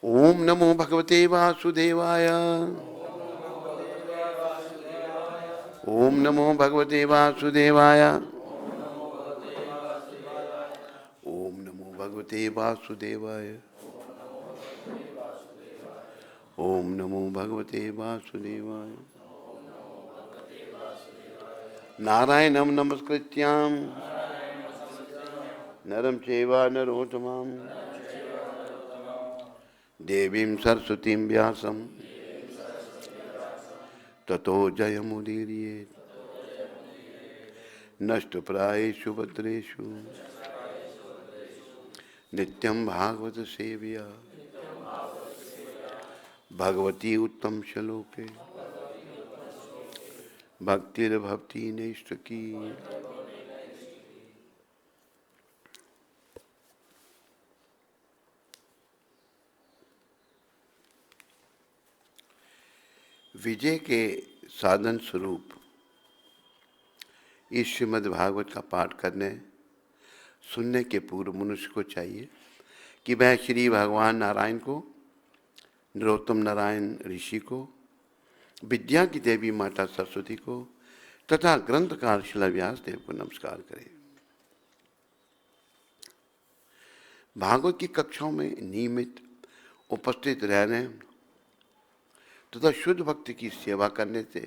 ओम नमो भगवते वासुदेवाय। ओम नमो भगवते वासुदेवाय। ओम नमो भगवते वासुदेवाय। ओम नमो भगवते वासुदेवाय। नारायणं नमस्कृत्यां नरं चैव नरोत्तमं देवीं सरस्वतीं व्यासं ततो जयमुदीरयेत्। नष्टप्रायेषु भद्रेषु नित्यं भागवत सेव्या भगवती उत्तम श्लोके भक्तिर्भवती नैष्टकी। विजय के साधन स्वरूप इस श्रीमद् भागवत का पाठ करने सुनने के पूर्व मनुष्य को चाहिए कि वह श्री भगवान नारायण को, नरोत्तम नारायण ऋषि को, विद्या की देवी माता सरस्वती को तथा ग्रंथकार श्रील व्यास देव को नमस्कार करे। भागवत की कक्षाओं में नियमित उपस्थित रहने तथा शुद्ध भक्ति की सेवा करने से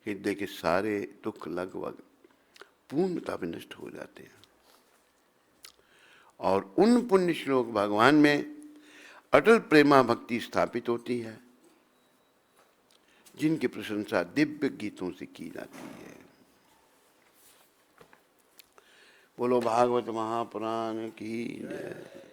हृदय के सारे दुख लगभग पूर्णतः नष्ट हो जाते हैं और उन पुण्य श्लोक भगवान में अटल प्रेमा भक्ति स्थापित होती है जिनकी प्रशंसा दिव्य गीतों से की जाती है। बोलो भागवत महापुराण की जय।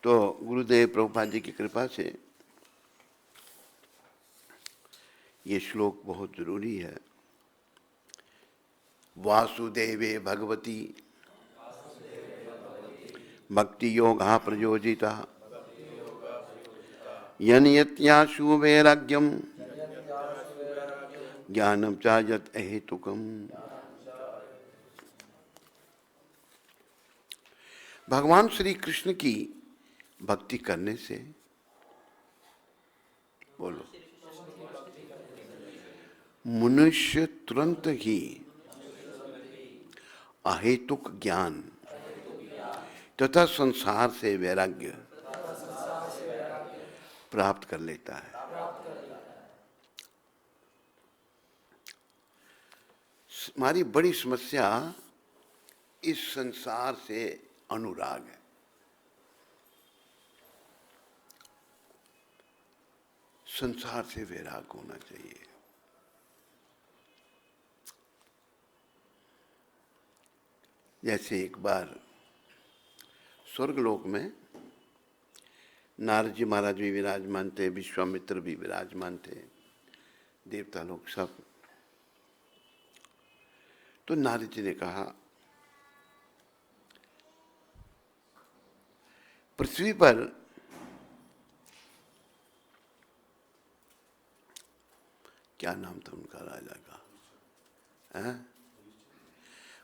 तो गुरुदेव प्रभुपाद जी की कृपा से ये श्लोक बहुत जरूरी है। वासुदेवे भगवती भक्ति योगा प्रयोजिता यनियत्याशु वैराग्यम ज्ञानम चायत अहेतुकम। भगवान श्री कृष्ण की भक्ति करने से, बोलो, मनुष्य तुरंत ही अहेतुक ज्ञान तथा संसार से वैराग्य प्राप्त कर लेता है। हमारी बड़ी समस्या इस संसार से अनुराग है। संसार से वैराग होना चाहिए। जैसे एक बार स्वर्गलोक में नारद जी महाराज भी विराजमान थे, विश्वामित्र भी विराजमान थे, देवता लोग सब। तो नारद जी ने कहा, पृथ्वी पर क्या नाम था उनका राजा का,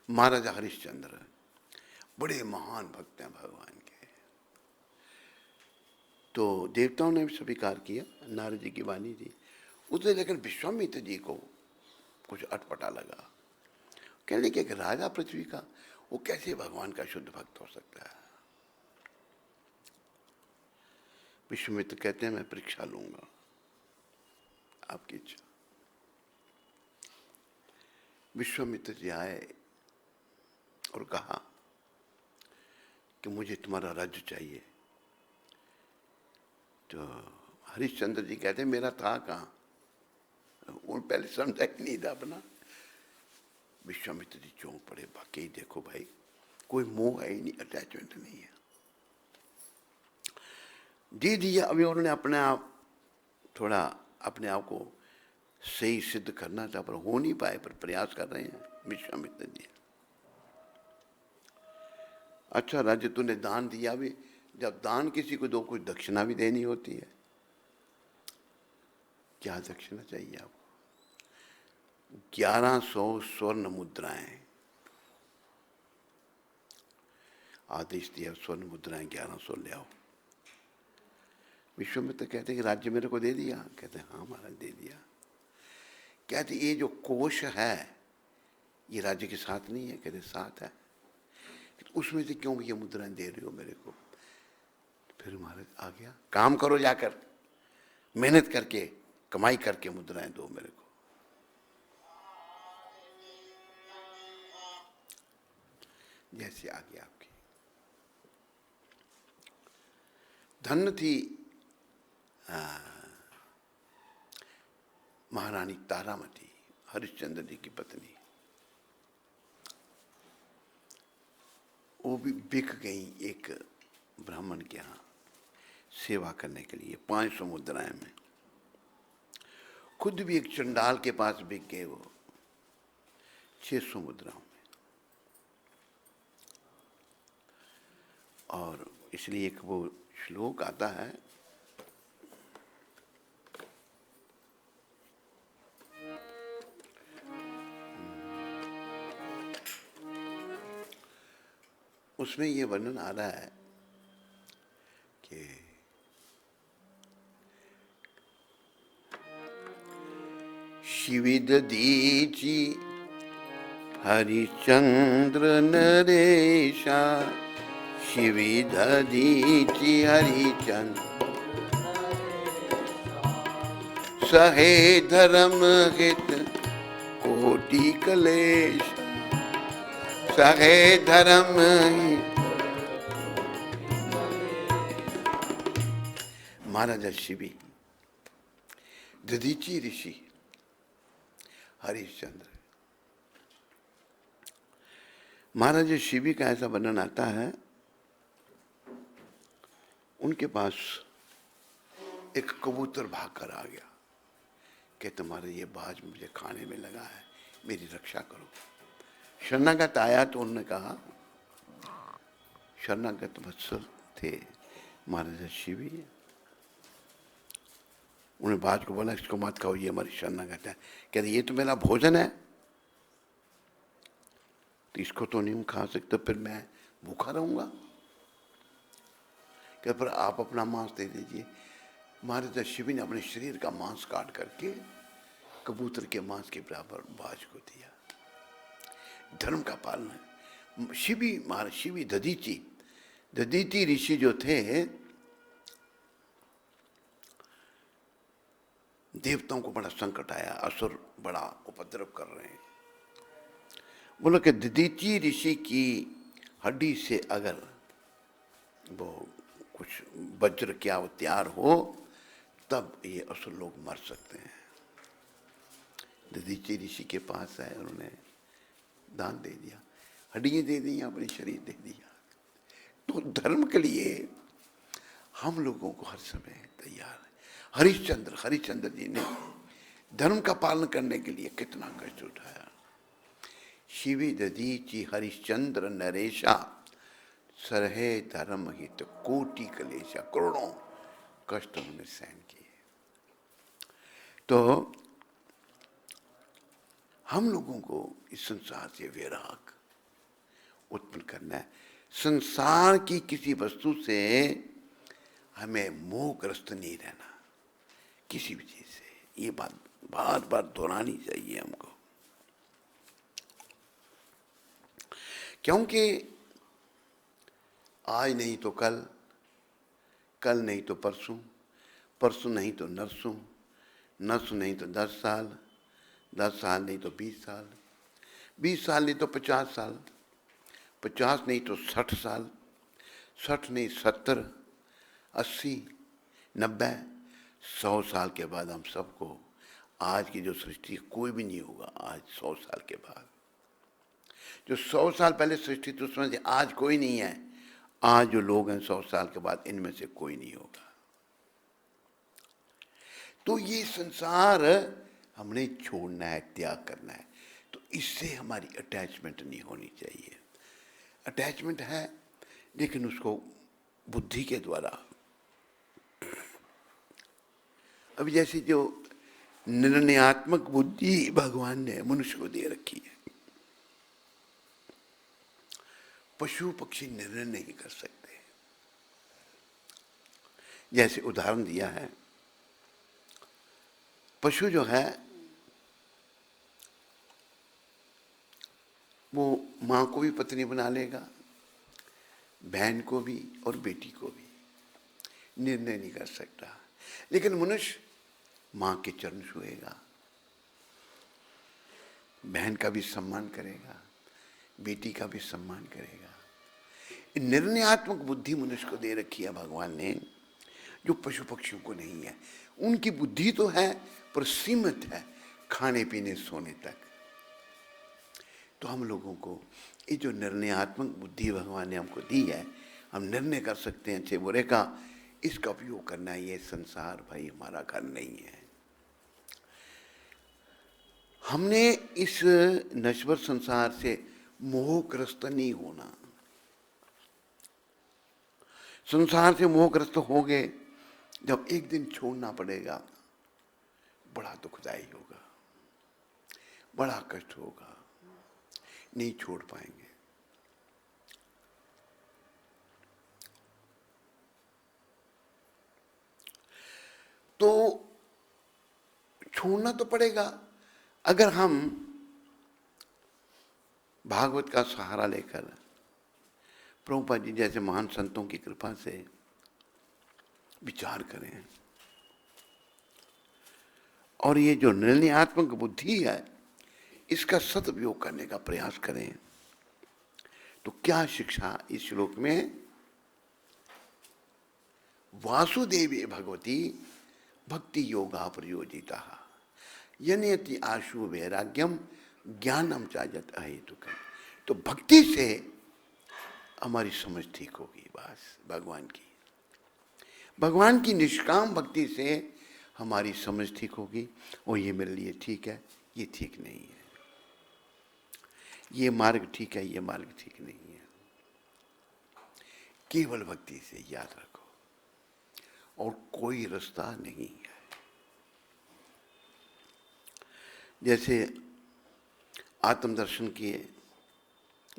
महाराजा हरिश्चंद्र, बड़े महान भक्त हैं भगवान के। तो देवताओं ने भी स्वीकार किया, नारद जी की वाणी थी उसने। लेकिन विश्वामित्र जी को कुछ अटपटा लगा। कहने लगे कि राजा पृथ्वी का, वो कैसे भगवान का शुद्ध भक्त हो सकता है। विश्वामित्र कहते हैं, मैं परीक्षा लूंगा, आपकी इच्छा। विश्वामित्र जी आए और कहा कि मुझे तुम्हारा राज्य चाहिए। तो हरिश्चंद्र जी कहते हैं, मेरा था कहाँ, वो पहले समझा ही नहीं था अपना। विश्वामित्र जी चौंक पड़े, वाकई देखो भाई, कोई मोह है ही नहीं, अटैचमेंट नहीं है। दे दिया। अभी उन्होंने अपने आप थोड़ा अपने आप को सही सिद्ध करना था, पर हो नहीं पाए, पर प्रयास कर रहे हैं विश्वामित्र जी। अच्छा राज्य तूने दान दिया भी, जब दान किसी को दो, कुछ दक्षिणा भी देनी होती है। क्या दक्षिणा चाहिए आपको? 1100 स्वर्ण मुद्राएं, आदेश दिया स्वर्ण मुद्राएं 1100 ले आओ। विश्वामित्र कहते कि राज्य मेरे को दे दिया? कहते हाँ महाराज दे दिया। कहते ये जो कोष है ये राज्य के साथ नहीं है? कहते साथ है। उसमें से क्यों ये मुद्राएं दे रहे हो मेरे को? फिर महाराज आ गया, काम करो जाकर, मेहनत करके कमाई करके मुद्राएं दो मेरे को। जैसे आ गया आपकी धन थी महारानी तारामती, हरिश्चंद्र जी की पत्नी। वो भी बिक गई एक ब्राह्मण के यहाँ सेवा करने के लिए 500 मुद्राएं में। खुद भी एक चंडाल के पास बिक गए वो 600 मुद्राओं में। और इसलिए एक वो श्लोक आता है, उसमें ये वर्णन आ रहा है कि शिविद दीची हरिचंद्र नरेशा, शिविद दीची हरिचंद्र सहे धर्म हित कोटि कलेश, सहे धर्म। महाराजा शिवी, दधीची ऋषि, हरिश्चंद्र। महाराजा शिवी का ऐसा वर्णन आता है, उनके पास एक कबूतर भागकर आ गया कि तुम्हारे ये बाज मुझे खाने में लगा है, मेरी रक्षा करो। शरणागत आया तो उन्होंने कहा, शरणागत वत्सल थे महाराजा शिवी, उन्हें बाज को बोला इसको मत खाओ, ये हमारी शरणागत है। कहते ये तो मेरा भोजन है, तो इसको तो नहीं खा सकता, फिर मैं भूखा रहूंगा। कहते पर आप अपना मांस दे दीजिए। महाराजा शिवी ने अपने शरीर का मांस काट करके कबूतर के मांस के बराबर बाज को दिया। धर्म का पालन। शिवी, महाराज शिवी दधीची, दधीची ऋषि जो थे, देवताओं को बड़ा संकट आया, असुर बड़ा उपद्रव कर रहे हैं। बोलो कि दधीची ऋषि की हड्डी से अगर वो कुछ वज्र क्या वो तैयार हो तब ये असुर लोग मर सकते हैं। दधीची ऋषि के पास है, उन्होंने दान दे दिया, हड्डियां दे दी, अपने शरीर दे दिया। तो धर्म के लिए हम लोगों को हर समय तैयार है। हरिश्चंद्र जी ने धर्म का पालन करने के लिए कितना कष्ट उठाया। शिवी दधीची हरिश्चंद्र नरेशा, सरहे धर्म हित कोटि कलेशा, करोड़ों कष्ट उन्होंने सहन किए। तो हम लोगों को इस संसार से वैराग उत्पन्न करना है। संसार की किसी वस्तु से हमें मोहग्रस्त नहीं रहना, किसी भी चीज से। ये बात बार बार दोहरानी चाहिए हमको, क्योंकि आज नहीं तो कल, कल नहीं तो परसों, परसों नहीं तो नरसों, नरसों नहीं तो 10 साल, 10 साल नहीं तो 20 साल, 20 साल नहीं तो 50 साल, 50 नहीं तो 60 साल, 60 नहीं 70, 80, 90, 100 साल के बाद हम सबको आज की जो सृष्टि कोई भी नहीं होगा। आज 100 साल के बाद जो 100 साल पहले सृष्टि तो उसमें से आज कोई नहीं है। आज जो लोग हैं 100 साल के बाद इनमें से कोई नहीं होगा। तो ये संसार हमने छोड़ना है, त्याग करना है। तो इससे हमारी अटैचमेंट नहीं होनी चाहिए। अटैचमेंट है लेकिन उसको बुद्धि के द्वारा। अभी जैसे जो निर्णयात्मक बुद्धि भगवान ने मनुष्य को दे रखी है। पशु पक्षी निर्णय नहीं कर सकते। जैसे उदाहरण दिया है, पशु जो है वो माँ को भी पत्नी बना लेगा, बहन को भी और बेटी को भी, निर्णय नहीं कर सकता। लेकिन मनुष्य माँ के चरण छुएगा, बहन का भी सम्मान करेगा, बेटी का भी सम्मान करेगा। निर्णयात्मक बुद्धि मनुष्य को दे रखी है भगवान ने, जो पशु पक्षियों को नहीं है। उनकी बुद्धि तो है पर सीमित है, खाने पीने सोने तक। तो हम लोगों को ये जो निर्णयात्मक बुद्धि भगवान ने हमको दी है, हम निर्णय कर सकते हैं अच्छे बुरे का, इसका उपयोग करना है। ये संसार भाई हमारा घर नहीं है। हमने इस नश्वर संसार से मोहग्रस्त नहीं होना। संसार से मोहग्रस्त हो गए जब एक दिन छोड़ना पड़ेगा, बड़ा दुखदाई होगा, बड़ा कष्ट होगा, नहीं छोड़ पाएंगे। तो छोड़ना तो पड़ेगा। अगर हम भागवत का सहारा लेकर प्रभुपाद जी जैसे महान संतों की कृपा से विचार करें और ये जो निर्णयात्मक बुद्धि है इसका सदुपयोग करने का प्रयास करें, तो क्या शिक्षा इस श्लोक में? वासुदेवे भगवती भक्ति योगा प्रयोजिता यनेति आशु वैराग्यम ज्ञानम चाजत अहेतुकम। तो भक्ति से हमारी समझ ठीक होगी। बस भगवान की निष्काम भक्ति से हमारी समझ ठीक होगी। और ये मेरे लिए ठीक है, ये ठीक नहीं है, ये मार्ग ठीक है, ये मार्ग ठीक नहीं है। केवल भक्ति से याद रखो, और कोई रास्ता नहीं है। जैसे आत्मदर्शन किए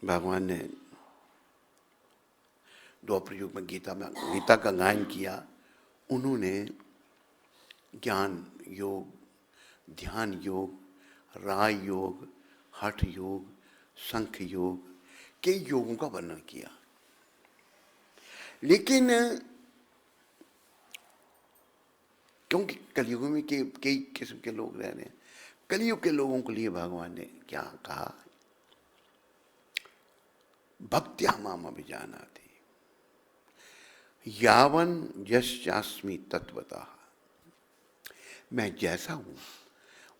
भगवान ने, द्वापर युग में गीता का गायन किया। उन्होंने ज्ञान योग, ध्यान योग, राय योग, हठ योग, संख्य योग के योगों का वर्णन किया। लेकिन क्योंकि कलयुग में कई किस्म के लोग रह रहे हैं, कलयुग के लोगों के लिए भगवान ने क्या कहा? भक्त्या माम अभिजानाति यावन यश्चास्मि तत्वतः। मैं जैसा हूं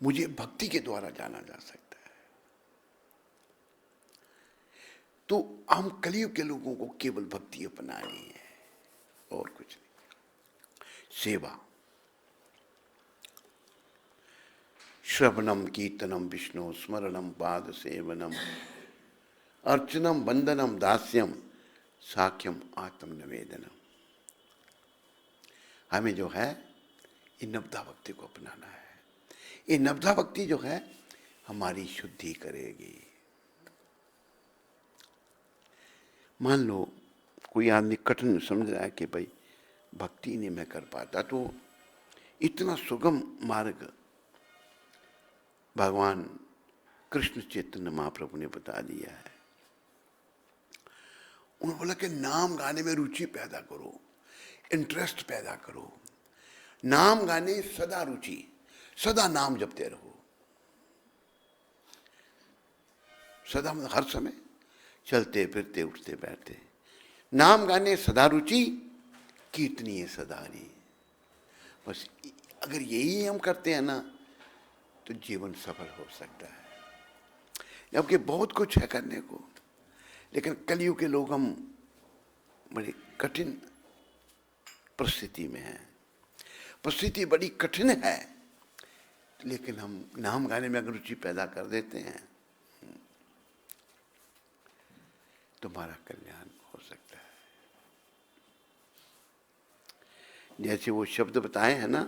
मुझे भक्ति के द्वारा जाना जा सकता है। तो हम कलयुग के लोगों को केवल भक्ति अपनानी है और कुछ नहीं। सेवा, श्रवणम कीर्तनम विष्णु स्मरणम पाद सेवनम अर्चनम वंदनम दास्यम साख्यम आत्म निवेदनम। हमें जो है ये नवधा भक्ति को अपनाना है। ये नवधा भक्ति जो है हमारी शुद्धि करेगी। मान लो कोई आदमी कठिन समझ रहा है कि भाई भक्ति नहीं मैं कर पाता, तो इतना सुगम मार्ग भगवान कृष्ण चैतन्य महाप्रभु ने बता दिया है। उन्होंने बोला कि नाम गाने में रुचि पैदा करो, इंटरेस्ट पैदा करो। नाम गाने सदा रुचि, सदा नाम जपते रहो। सदा मतलब हर समय, चलते फिरते उठते बैठते। नाम गाने सदा रुचि, कीर्तनीय सदा नहीं। बस अगर यही हम करते हैं ना तो जीवन सफल हो सकता है। जबकि बहुत कुछ है करने को, लेकिन कलयुग के लोग हम बड़ी कठिन परिस्थिति में हैं। परिस्थिति बड़ी कठिन है, लेकिन हम नाम गाने में अगर रुचि पैदा कर देते हैं तो हमारा कल्याण हो सकता है। जैसे वो शब्द बताए हैं ना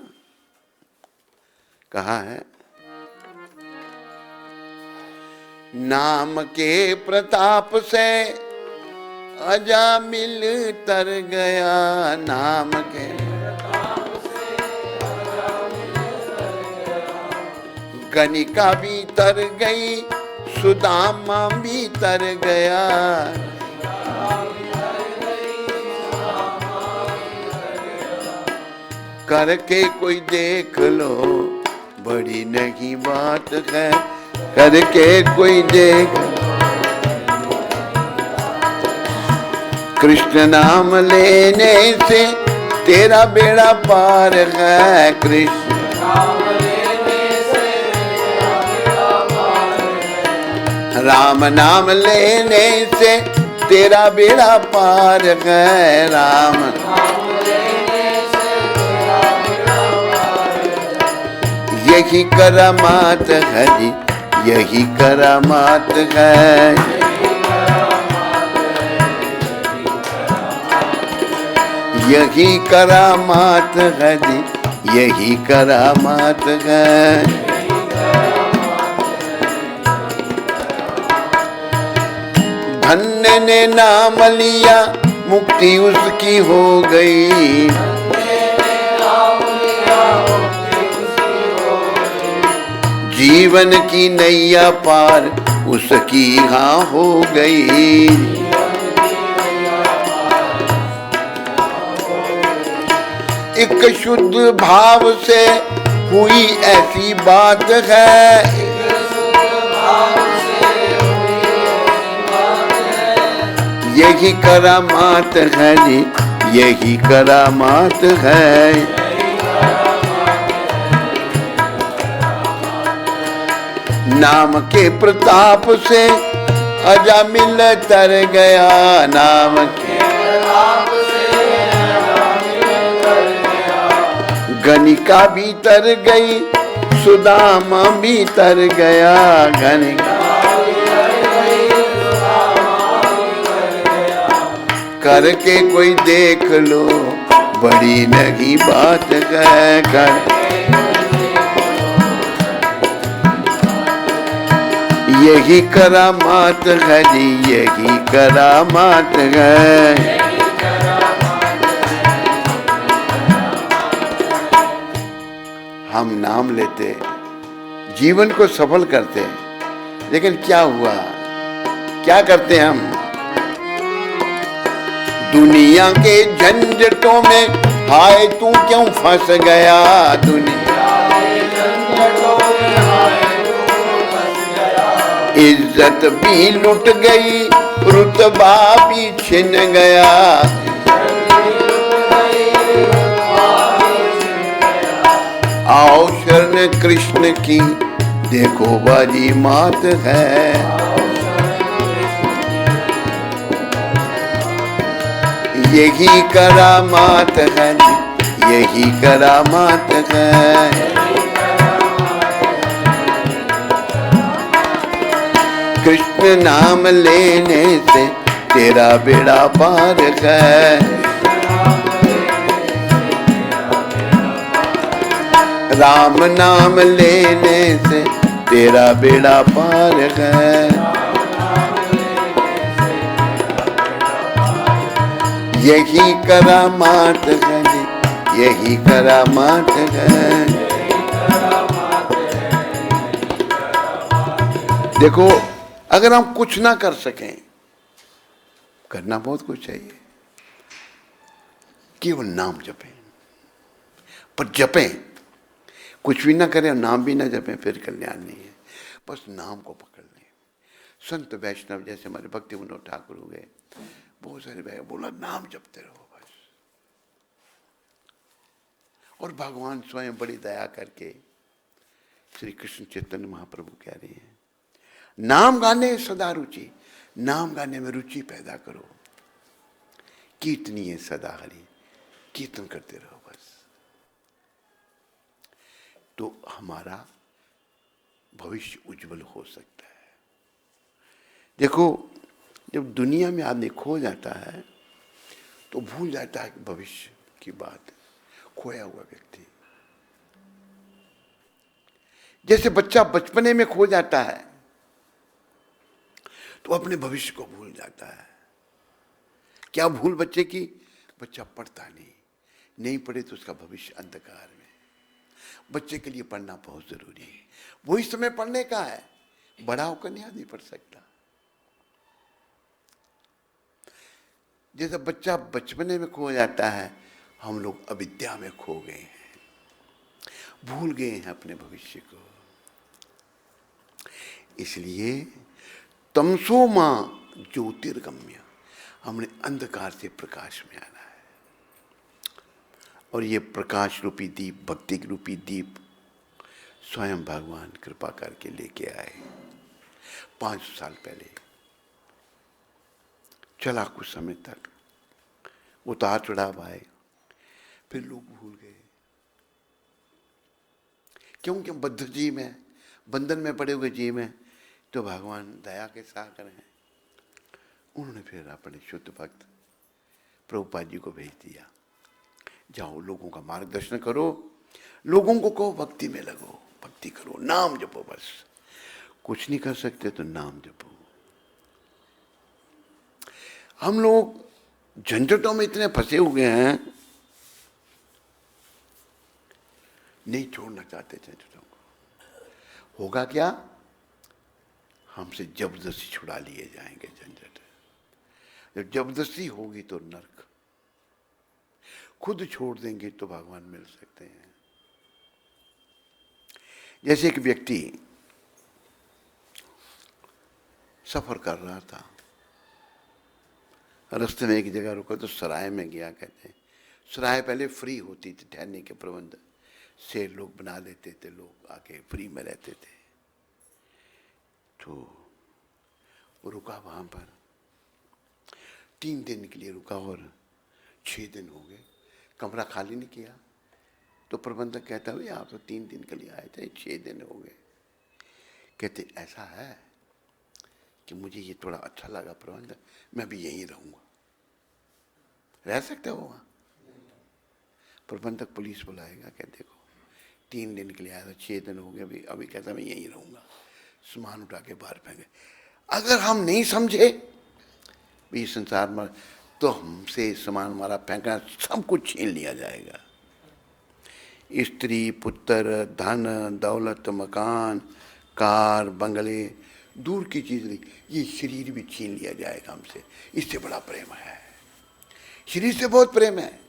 कहा है, नाम के प्रताप से अजामिल तर गया, नाम के गणिका भी तर गई, सुदामा भी तर गया। करके कोई देख लो, बड़ी नहीं बात है, करके कोई देख। कृष्ण नाम लेने से तेरा बेड़ा पार है, कृष्ण नाम लेने से तेरा बेड़ा पार है, राम नाम लेने से तेरा बेड़ा पार है, राम नाम लेने से तेरा बेड़ा पार है। यही करामात है जी, यही करामात है, यही करामात है जी, यही करामात है। धन्य ने नाम लिया, मुक्ति उसकी हो गई, जीवन की नैया पार उसकी हाँ हो गई। एक शुद्ध भाव से हुई ऐसी बात है, यही करामात है जी, यही करामात है। नाम के प्रताप से अजामिल तर गया, नाम के प्रताप से अजामिल तर गया। गणिका भी तर गई, सुदामा भी तर गया, गणिका भी तर गई, सुदामा भी तर गया। करके कोई देख लो, बड़ी नहीं बात है, कर यही करामात है जी, यही करामात है। हम नाम लेते, जीवन को सफल करते, लेकिन क्या हुआ, क्या करते हम? दुनिया के झंझटों में हाय तू क्यों फंस गया, दुनिया के झंझटों में हाय इज्जत भी लुट गई, रुतबा भी छिन गया, आओ शरण कृष्ण की देखो बाजी मात है। यही करामात है, यही करामात है। कृष्ण नाम लेने से तेरा बेड़ा पार है, राम नाम लेने से तेरा बेड़ा पार है। यही करामात है, यही करामात है। देखो, अगर हम कुछ ना कर सकें, करना बहुत कुछ चाहिए, केवल नाम जपें, पर जपें, कुछ भी ना करें और नाम भी ना जपें, फिर कल्याण नहीं है। बस नाम को पकड़ लें। संत वैष्णव जैसे हमारे भक्ति विनोद ठाकुर हो गए, बहुत सारे भाई बोला नाम जपते रहो बस। और भगवान स्वयं बड़ी दया करके श्री कृष्ण चैतन्य महाप्रभु कह रहे हैं, नाम गाने सदा रुचि, नाम गाने में रुचि पैदा करो, कीर्तनीय सदा हरि, कीर्तन करते रहो बस, तो हमारा भविष्य उज्जवल हो सकता है। देखो, जब दुनिया में आदमी खो जाता है तो भूल जाता है भविष्य की बात, खोया हुआ व्यक्ति। जैसे बच्चा बचपने में खो जाता है तो अपने भविष्य को भूल जाता है। क्या भूल बच्चे की? बच्चा पढ़ता नहीं पढ़े तो उसका भविष्य अंधकार में। बच्चे के लिए पढ़ना बहुत जरूरी है। वही समय पढ़ने का है, बड़ा होकर नहीं आदमी पढ़ सकता। जैसे बच्चा बचपने में खो जाता है, हम लोग अविद्या में खो गए हैं, भूल गए हैं अपने भविष्य को। इसलिए तमसो मां ज्योतिर्गम्य, हमने अंधकार से प्रकाश में आना है। और ये प्रकाश रूपी दीप, भक्ति रूपी दीप स्वयं भगवान कृपा करके लेके आए 500 साल पहले। चला कुछ समय तक, उतार चढ़ाव आए, फिर लोग भूल गए। क्योंकि बद्ध जीव में, बंधन में पड़े हुए जीव में, तो भगवान दया के सागर हैं। उन्होंने फिर अपने शुद्ध भक्त प्रभुपाद जी को भेज दिया, जाओ लोगों का मार्गदर्शन करो, लोगों को कहो भक्ति में लगो, भक्ति करो, नाम जपो, बस कुछ नहीं कर सकते तो नाम जपो। हम लोग झंझटों में इतने फंसे हुए हैं, नहीं छोड़ना चाहते झंझटों को। होगा क्या? हमसे जबरदस्ती छुड़ा लिए जाएंगे झंझट। जब जबरदस्ती होगी तो नरक, खुद छोड़ देंगे तो भगवान मिल सकते हैं। जैसे एक व्यक्ति सफर कर रहा था, रास्ते में एक जगह रुका तो सराय में गया। कहते हैं सराय पहले फ्री होती थी, ठहरने के प्रबंध से लोग बना देते थे, लोग आके फ्री में रहते थे। तो वो रुका वहां पर, 3 दिन के लिए रुका और 6 दिन हो गए, कमरा खाली नहीं किया। तो प्रबंधक कहता है आप तो 3 दिन के लिए आए थे, 6 दिन हो गए। कहते ऐसा है कि मुझे ये थोड़ा अच्छा लगा प्रबंधक, मैं भी यहीं रहूंगा। रह सकते हो वहां? प्रबंधक पुलिस बुलाएगा, कहते देखो 3 दिन के लिए आया था, 6 दिन हो गए, अभी कहता मैं यहीं रहूंगा। सामान उठा के बाहर फेंके। अगर हम नहीं समझे भी संसार में, तो हमसे सामान हमारा फेंकना, सब कुछ छीन लिया जाएगा। स्त्री, पुत्र, धन, दौलत, मकान, कार, बंगले, दूर की चीज नहीं, ये शरीर भी छीन लिया जाएगा हमसे। इससे बड़ा प्रेम है, शरीर से बहुत प्रेम है।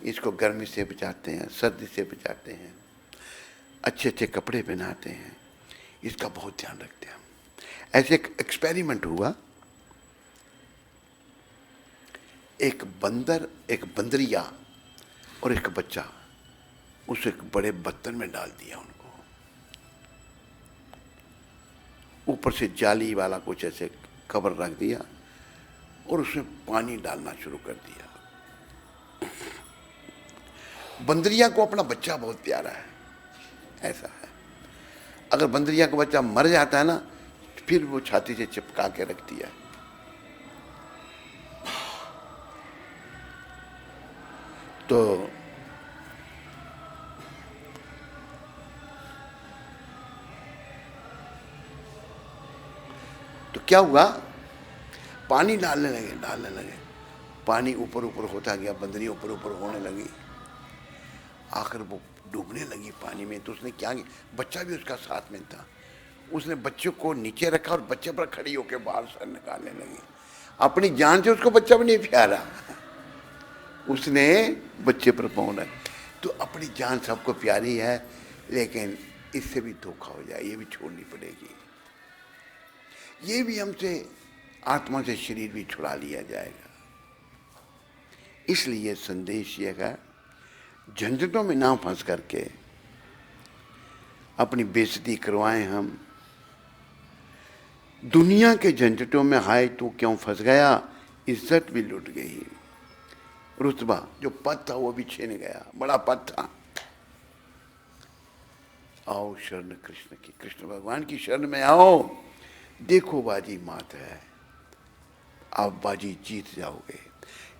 इसको गर्मी से बचाते हैं, सर्दी से बचाते हैं, अच्छे अच्छे कपड़े पहनाते हैं, इसका बहुत ध्यान रखते हैं हम। ऐसे एक एक्सपेरिमेंट हुआ, एक बंदर, एक बंदरिया और एक बच्चा, उसे एक बड़े बर्तन में डाल दिया उनको, ऊपर से जाली वाला कुछ ऐसे कवर रख दिया और उसमें पानी डालना शुरू कर दिया। बंदरिया को अपना बच्चा बहुत प्यारा है, ऐसा है। अगर बंदरिया का बच्चा मर जाता है ना, फिर वो छाती से चिपका के रख दिया। तो क्या हुआ, पानी डालने लगे, पानी ऊपर ऊपर होता गया, बंदरी ऊपर ऊपर होने लगी, आखिर वो डूबने लगी पानी में। तो उसने क्या किया, बच्चा भी उसका साथ में था, उसने बच्चे को नीचे रखा और बच्चे पर खड़ी होकर बाहर सर निकालने लगी। अपनी जान से उसको बच्चा भी नहीं प्यारा, उसने बच्चे पर पहुंच रहा। तो अपनी जान सबको प्यारी है, लेकिन इससे भी धोखा हो जाए, ये भी छोड़नी पड़ेगी। ये भी हमसे, आत्मा से शरीर भी छुड़ा लिया जाएगा। इसलिए संदेश ये है, झंझटों में ना फंस करके अपनी बेइज्जती करवाएं हम। दुनिया के झंझटों में हाय तू क्यों फंस गया, इज्जत भी लुट गई, रुतबा जो पद था वो भी छीन गया, बड़ा पद था। आओ शरण कृष्ण की, कृष्ण भगवान की शरण में आओ, देखो बाजी मात है, आप बाजी जीत जाओगे।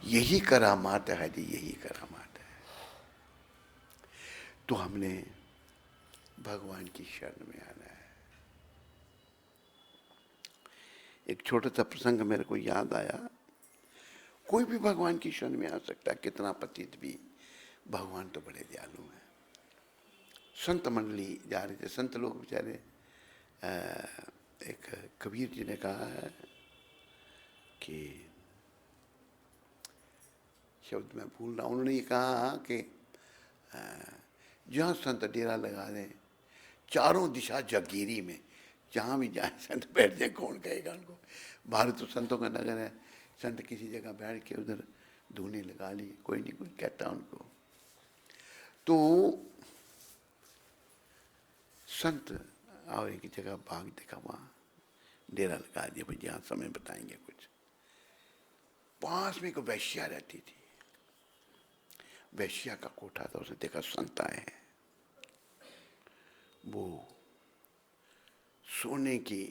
यही करामात है जी, यही करामात है। तो हमने भगवान की शरण में आना है। एक छोटा सा प्रसंग मेरे को याद आया। कोई भी भगवान की शरण में आ सकता है, कितना पतित भी, भगवान तो बड़े दयालु हैं। संत मंडली जा रहे थे, संत लोग बेचारे, एक कबीर जी ने कहा है कि, शब्द मैं भूल रहा हूं, उन्होंने ये कहा कि जहाँ संत डेरा लगा दें, चारों दिशा जागीरी में, जहाँ भी जाए संत बैठ जाए, कौन कहेगा उनको। भारत तो संतों का नगर है, संत किसी जगह बैठ के उधर धूने लगा ली, कोई नहीं कोई कहता उनको। तो संत और एक जगह बाग देखा, वहाँ डेरा लगा दिया, भाई यहाँ समय बताएंगे कुछ। पास में एक वैश्या रहती थी, वैश्या का कोठा था, उसने देखा संत आए हैं। वो सोने की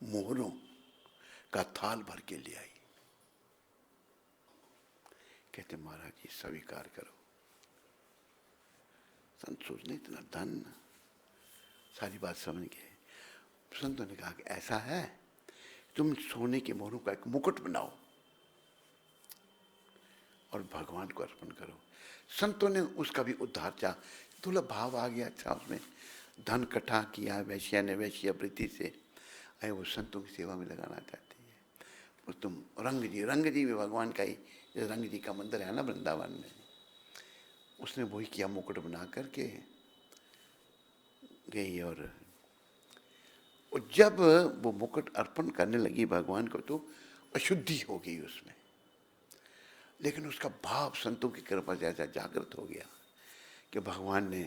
मोहरों का थाल भर के ले आई। कहते महाराज जी स्वीकार करो। संत सोचने इतना धन, सारी बात समझ गए। संतों ने कहा कि ऐसा है, तुम सोने की मोहरों का एक मुकुट बनाओ और भगवान को अर्पण करो। संतों ने उसका भी उद्धार चाहा, थोड़ा भाव आ गया। अच्छा, उसमें धन इकट्ठा किया, वैश्या ने वैश्यावृत्ति से अरे वो संतों की सेवा में लगाना चाहती है। और तुम रंग जी भी भगवान का ही, जैसे रंग जी का मंदिर है ना वृंदावन में, उसने वही किया, मुकुट बना करके गई। और जब वो मुकुट अर्पण करने लगी भगवान को, तो अशुद्धि हो गई उसमें, लेकिन उसका भाव संतों की कृपा से ऐसा जागृत हो गया कि भगवान ने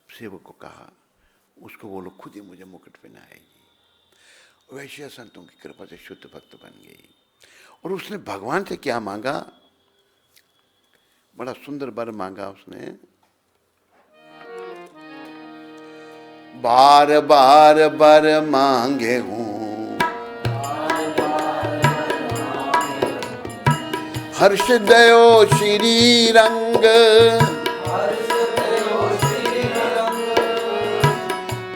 सेवक को कहा, उसको बोलो खुद ही मुझे मुकुट पहनाएगी। वैश्य संतों की कृपा से शुद्ध भक्त बन गई। और उसने भगवान से क्या मांगा, बड़ा सुंदर वर मांगा उसने। बार बार वर मांगे हूँ, हर्ष दयो श्री रंग,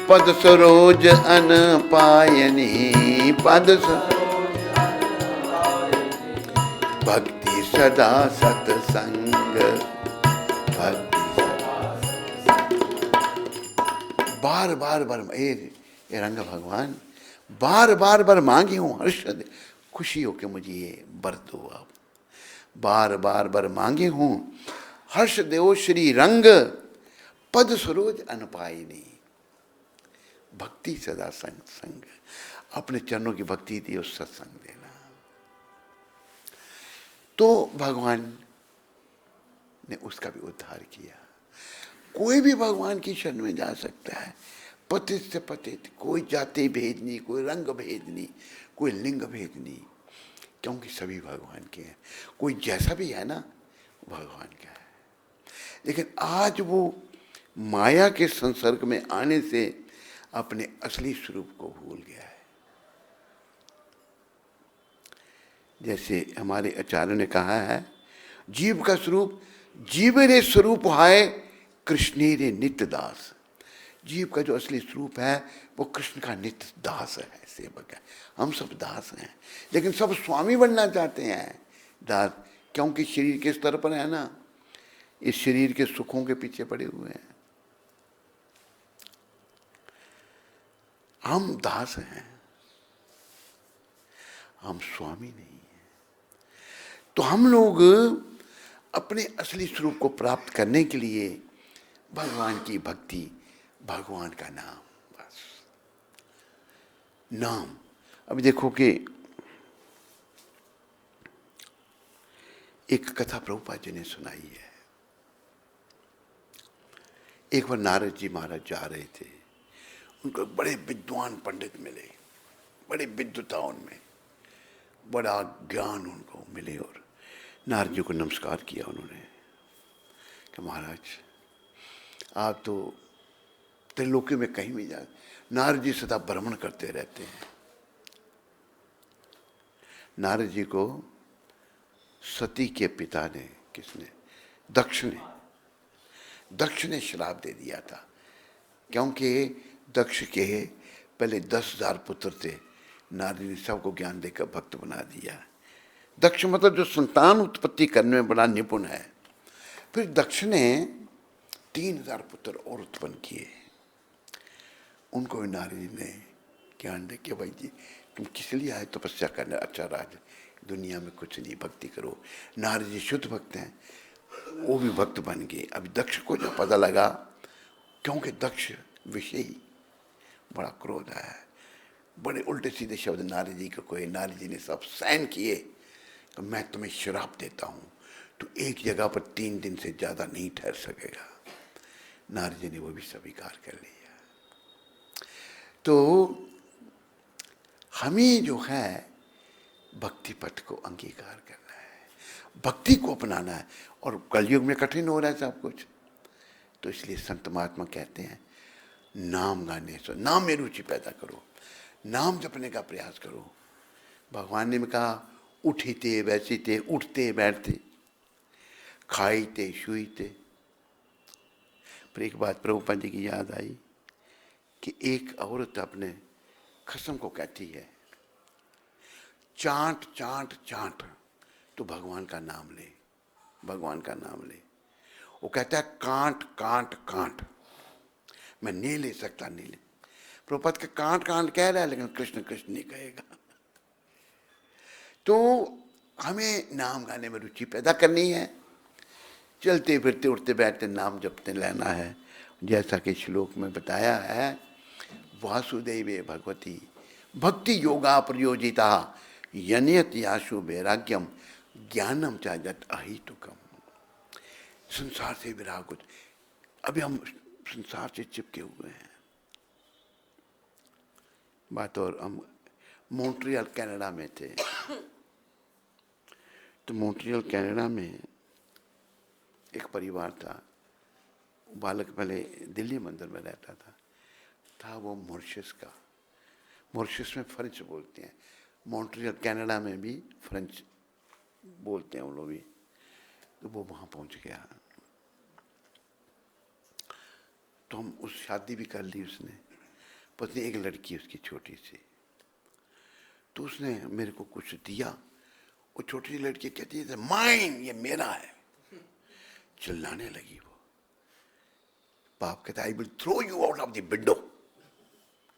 पद सरोज अन पायनी, पद भक्ति सदा सत्संग, भक्ति बार बार बर, ये रंग भगवान बार बार बर मांगी हूँ, हर्ष खुशी हो के मुझे ये बर दो आप। बार बार बर मांगे हूँ, हर्ष देव श्री रंग, पद सरोज अनपायिनी, भक्ति सदा संग संग, अपने चरणों की भक्ति थी, उस सत्संग देना। तो भगवान ने उसका भी उद्धार किया। कोई भी भगवान की शरण में जा सकता है, पतित से पतित, कोई जाति भेद नहीं, कोई रंग भेद नहीं, कोई लिंग भेद नहीं, क्योंकि सभी भगवान के हैं। कोई जैसा भी है ना, भगवान का है। लेकिन आज वो माया के संसर्ग में आने से अपने असली स्वरूप को भूल गया है। जैसे हमारे आचार्य ने कहा है, जीव का स्वरूप जीवरे स्वरूप है, कृष्ण रे नित्य दास। जीव का जो असली स्वरूप है वो कृष्ण का नित्य दास है, सेवक है। हम सब दास हैं, लेकिन सब स्वामी बनना चाहते हैं। दास क्योंकि शरीर के स्तर पर है ना, इस शरीर के सुखों के पीछे पड़े हुए हैं। हम दास हैं, हम स्वामी नहीं हैं। तो हम लोग अपने असली स्वरूप को प्राप्त करने के लिए भगवान की भक्ति, भगवान का नाम, बस नाम। अभी देखो कि एक कथा प्रभुपाद जी ने सुनाई है। एक बार नारद जी महाराज जा रहे थे, उनको बड़े विद्वान पंडित मिले, बड़े विद्वता उनमें, बड़ा ज्ञान उनको मिले। और नारद जी को नमस्कार किया उन्होंने कि महाराज आप तो त्रिलोकी में कहीं भी जा। नारद जी सदा भ्रमण करते रहते हैं। नारद जी को सती के पिता ने, किसने, दक्ष ने, दक्ष ने श्राप दे दिया था, क्योंकि दक्ष के पहले 10,000 पुत्र थे, नारद ने सबको ज्ञान देकर भक्त बना दिया। दक्ष मतलब जो संतान उत्पत्ति करने में बड़ा निपुण है। फिर दक्ष ने 3,000 पुत्र और उत्पन्न किए। उनको नारद जी ने ज्ञान दे के, भाई जी तुम किस लिए आए तपस्या करने, अच्छा राज दुनिया में कुछ नहीं, भक्ति करो। नारद जी शुद्ध भक्त हैं, वो भी भक्त बन गए। अभी दक्ष को जो पता लगा, क्योंकि दक्ष विषयी बड़ा क्रोध है, बड़े उल्टे सीधे शब्द नारद जी को कोई, नारद जी ने सब सहन किए। तो मैं तुम्हें श्राप देता हूँ, तो एक जगह पर 3 दिन से ज़्यादा नहीं ठहर सकेगा। नारद जी ने वो भी स्वीकार कर लिया। तो हमें जो है भक्ति पथ को अंगीकार करना है, भक्ति को अपनाना है। और कलयुग में कठिन हो रहा है सब कुछ, तो इसलिए संत महात्मा कहते हैं नाम गाने से, नाम में रुचि पैदा करो, नाम जपने का प्रयास करो। भगवान ने कहा उठीते बैठते, उठते बैठते, खाईते शुईते। पर एक बात प्रभुपाद जी की याद आई कि एक औरत अपने खसम को कहती है, चाट चाट चाट, तो भगवान का नाम ले, भगवान का नाम ले। वो कहता है कांट कांट कांट, मैं नहीं ले सकता, नहीं ले। प्रभुपाद के कांट कांट कह रहा है, लेकिन कृष्ण कृष्ण नहीं कहेगा। तो हमें नाम गाने में रुचि पैदा करनी है, चलते फिरते उठते बैठते नाम जपते रहना है। जैसा कि श्लोक में बताया है, वासुदेवे भगवती भक्ति योगा प्रयोजिता यनियत याशु वैराग्यम ज्ञानम चाजत अहितुकम। संसार से विराग, अभी हम संसार से चिपके हुए हैं। बात, और हम मॉन्ट्रियल कनाडा में थे, तो मॉन्ट्रियल कनाडा में एक परिवार था। बालक पहले दिल्ली मंदिर में रहता था वो मॉरिशस का। मॉरिशस में फ्रेंच बोलते हैं, मॉन्ट्रियल कनाडा में भी फ्रेंच बोलते हैं वो लोग भी। तो वो वहाँ पहुँच गया, तो हम उस शादी भी कर ली उसने, पत्नी एक लड़की उसकी छोटी सी। तो उसने मेरे को कुछ दिया, वो छोटी सी लड़की कहती है माइन, ये मेरा है। चिल्लाने लगी वो। बाप कहता I will throw you out of the window,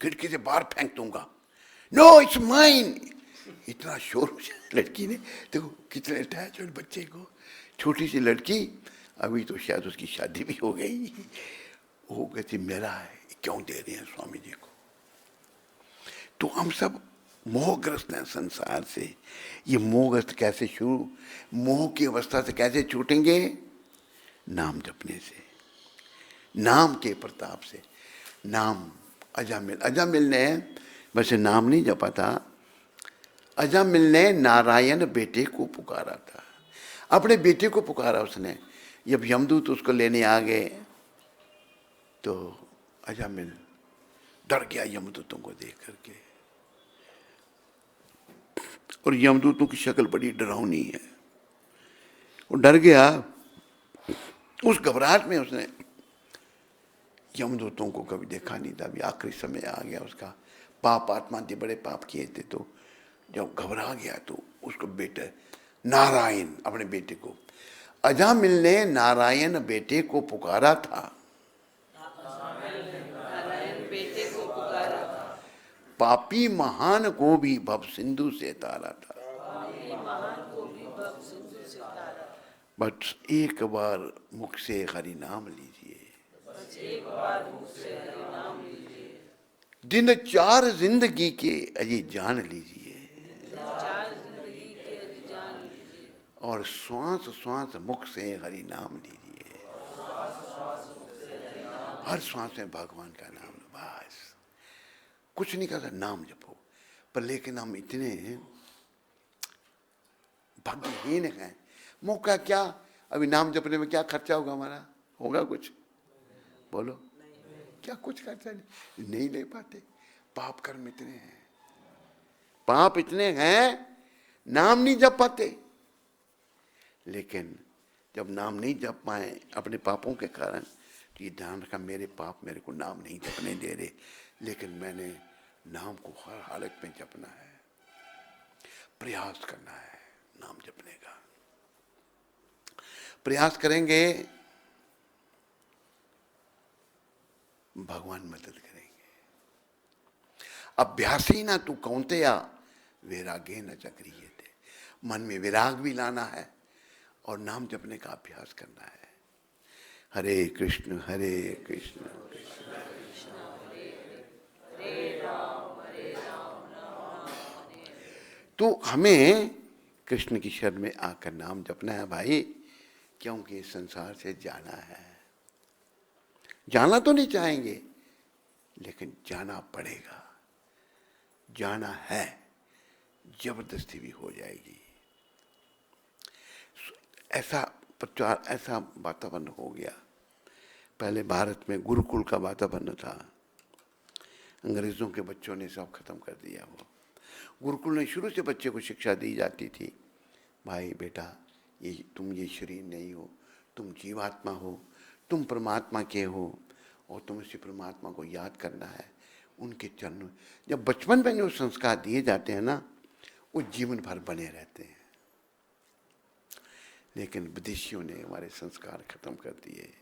खिड़की से बाहर फेंक दूंगा। No it's mine. इतना शोर लड़की ने, देखो कितने अटैचमेंट बच्चे को, छोटी सी लड़की, अभी तो शायद उसकी शादी भी हो गई। वो कहती मेरा है, क्यों दे रहे हैं स्वामी जी को। तो हम सब मोहग्रस्त हैं संसार से। ये मोहग्रस्त कैसे शुरू, मोह की अवस्था से कैसे छूटेंगे? नाम जपने से, नाम के प्रताप से। नाम अजामिल ने वैसे नाम नहीं जपा था, अजामिल ने नारायण बेटे को पुकारा था, अपने बेटे को पुकारा उसने। जब यमदूत उसको लेने आ गए तो अजामिल डर गया यमदूतों को देख करके, और यमदूतों की शक्ल बड़ी डरावनी है। वो डर गया। उस घबराहट में उसने यमदूतों को कभी देखा नहीं था, अभी आखिरी समय आ गया उसका। पाप आत्मा ने बड़े पाप किए थे, तो जब घबरा गया तो उसको बेटे नारायण, अपने बेटे को, अजामिल ने नारायण बेटे को पुकारा था। पापी महान को भी भव सिंधु से तारा था। बस एक बार मुख से हरि नाम लीजिए, दिन 4 जिंदगी के अजी जान लीजिए, और श्वास श्वास मुख से हरि नाम लीजिए। हर श्वास में भगवान का नाम, बस कुछ नहीं कहता, नाम जपो। पर लेकिन हम इतने भाग्यहीन हैं। मौका क्या, अभी नाम जपने में क्या खर्चा होगा हमारा? होगा कुछ? बोलो, क्या कुछ खर्चा नहीं ले पाते। पाप कर्म इतने हैं, पाप इतने हैं, नाम नहीं जप पाते। लेकिन जब नाम नहीं जप पाए अपने पापों के कारण, तो ये ध्यान रखा, मेरे पाप मेरे को नाम नहीं जपने दे रहे, लेकिन मैंने नाम को हर हालत में जपना है, प्रयास करना है नाम जपने का। प्रयास करेंगे, भगवान मदद करेंगे। अभ्यासी ना तू कौंतेया वैराग्य न चक्रियते, मन में विराग भी लाना है और नाम जपने का अभ्यास करना है। हरे कृष्ण कृष्ण कृष्ण तो हमें कृष्ण की शरण में आकर नाम जपना है भाई, क्योंकि इस संसार से जाना है। जाना तो नहीं चाहेंगे, लेकिन जाना पड़ेगा, जाना है, जबरदस्ती भी हो जाएगी। ऐसा प्रचार, ऐसा वातावरण हो गया। पहले भारत में गुरुकुल का वातावरण था, अंग्रेजों के बच्चों ने सब खत्म कर दिया। वो गुरुकुल में शुरू से बच्चे को शिक्षा दी जाती थी, भाई बेटा ये तुम ये शरीर नहीं हो, तुम जीवात्मा हो, तुम परमात्मा के हो, और तुम इसी परमात्मा को याद करना है, उनके चरणों। जब बचपन में जो संस्कार दिए जाते हैं ना, वो जीवन भर बने रहते हैं। लेकिन विदेशियों ने हमारे संस्कार खत्म कर दिए।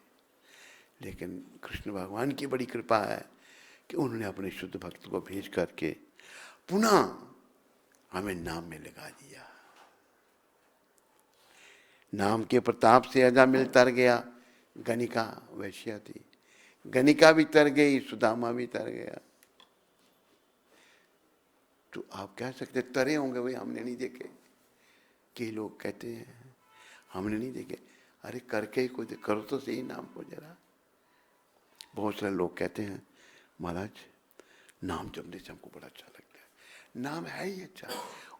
लेकिन कृष्ण भगवान की बड़ी कृपा है कि उन्होंने अपने शुद्ध भक्त को भेज करके पुनः हमें नाम में लगा दिया। नाम के प्रताप से अजामिल तर गया। गणिका वैश्या थी, गणिका भी तर गई, सुदामा भी तर गया। तो आप कह सकते तरे होंगे, भाई हमने नहीं देखे। कई लोग कहते हैं हमने नहीं देखे, अरे करके ही कोई करो तो सही नाम को जरा। बहुत सारे लोग कहते हैं महाराज नाम जपने से हमको बड़ा अच्छा लगता है। नाम है ही अच्छा,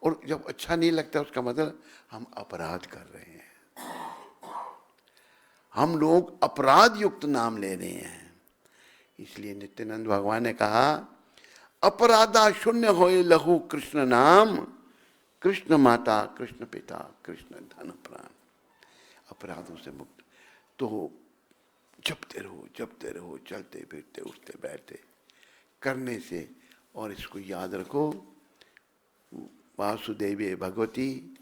और जब अच्छा नहीं लगता उसका मतलब हम अपराध कर रहे हैं। हम लोग अपराध युक्त नाम ले रहे हैं। इसलिए नित्यानंद भगवान ने कहा अपराधा शून्य होए लहु कृष्ण नाम, कृष्ण माता कृष्ण पिता कृष्ण धन प्राण। अपराधों से मुक्त तो जपते रहो, चलते फिरते उठते बैठते करने से। और इसको याद रखो, वासुदेवे भगवती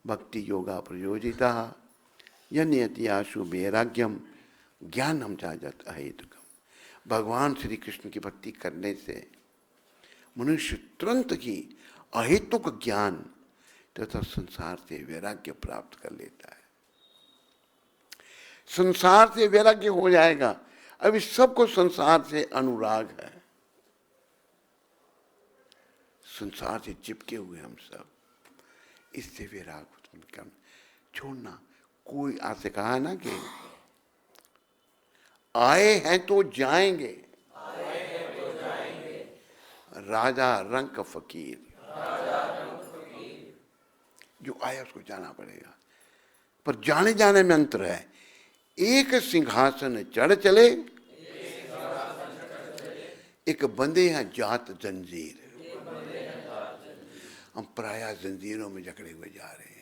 भक्ति योगा प्रयोजिता यन्यति आशु वैराग्यम ज्ञानम जाजत अहेतुकम। भगवान श्री कृष्ण की भक्ति करने से मनुष्य तुरंत ही अहेतुक ज्ञान तथा संसार से वैराग्य प्राप्त कर लेता है। संसार से वैराग्य हो जाएगा। अभी सबको संसार से अनुराग है, संसार से चिपके हुए हम सब, इससे वैराग उत्पन्न करना छोड़ना। कोई आपसे कहा ना कि आए हैं तो जाएंगे, राजा रंक फकीर, जो आया उसको जाना पड़ेगा। पर जाने जाने में अंतर है। एक सिंहासन चढ़ चले, एक बंदे हैं जात जंजीर। हम प्राय जंजीरों में जकड़े हुए जा रहे हैं।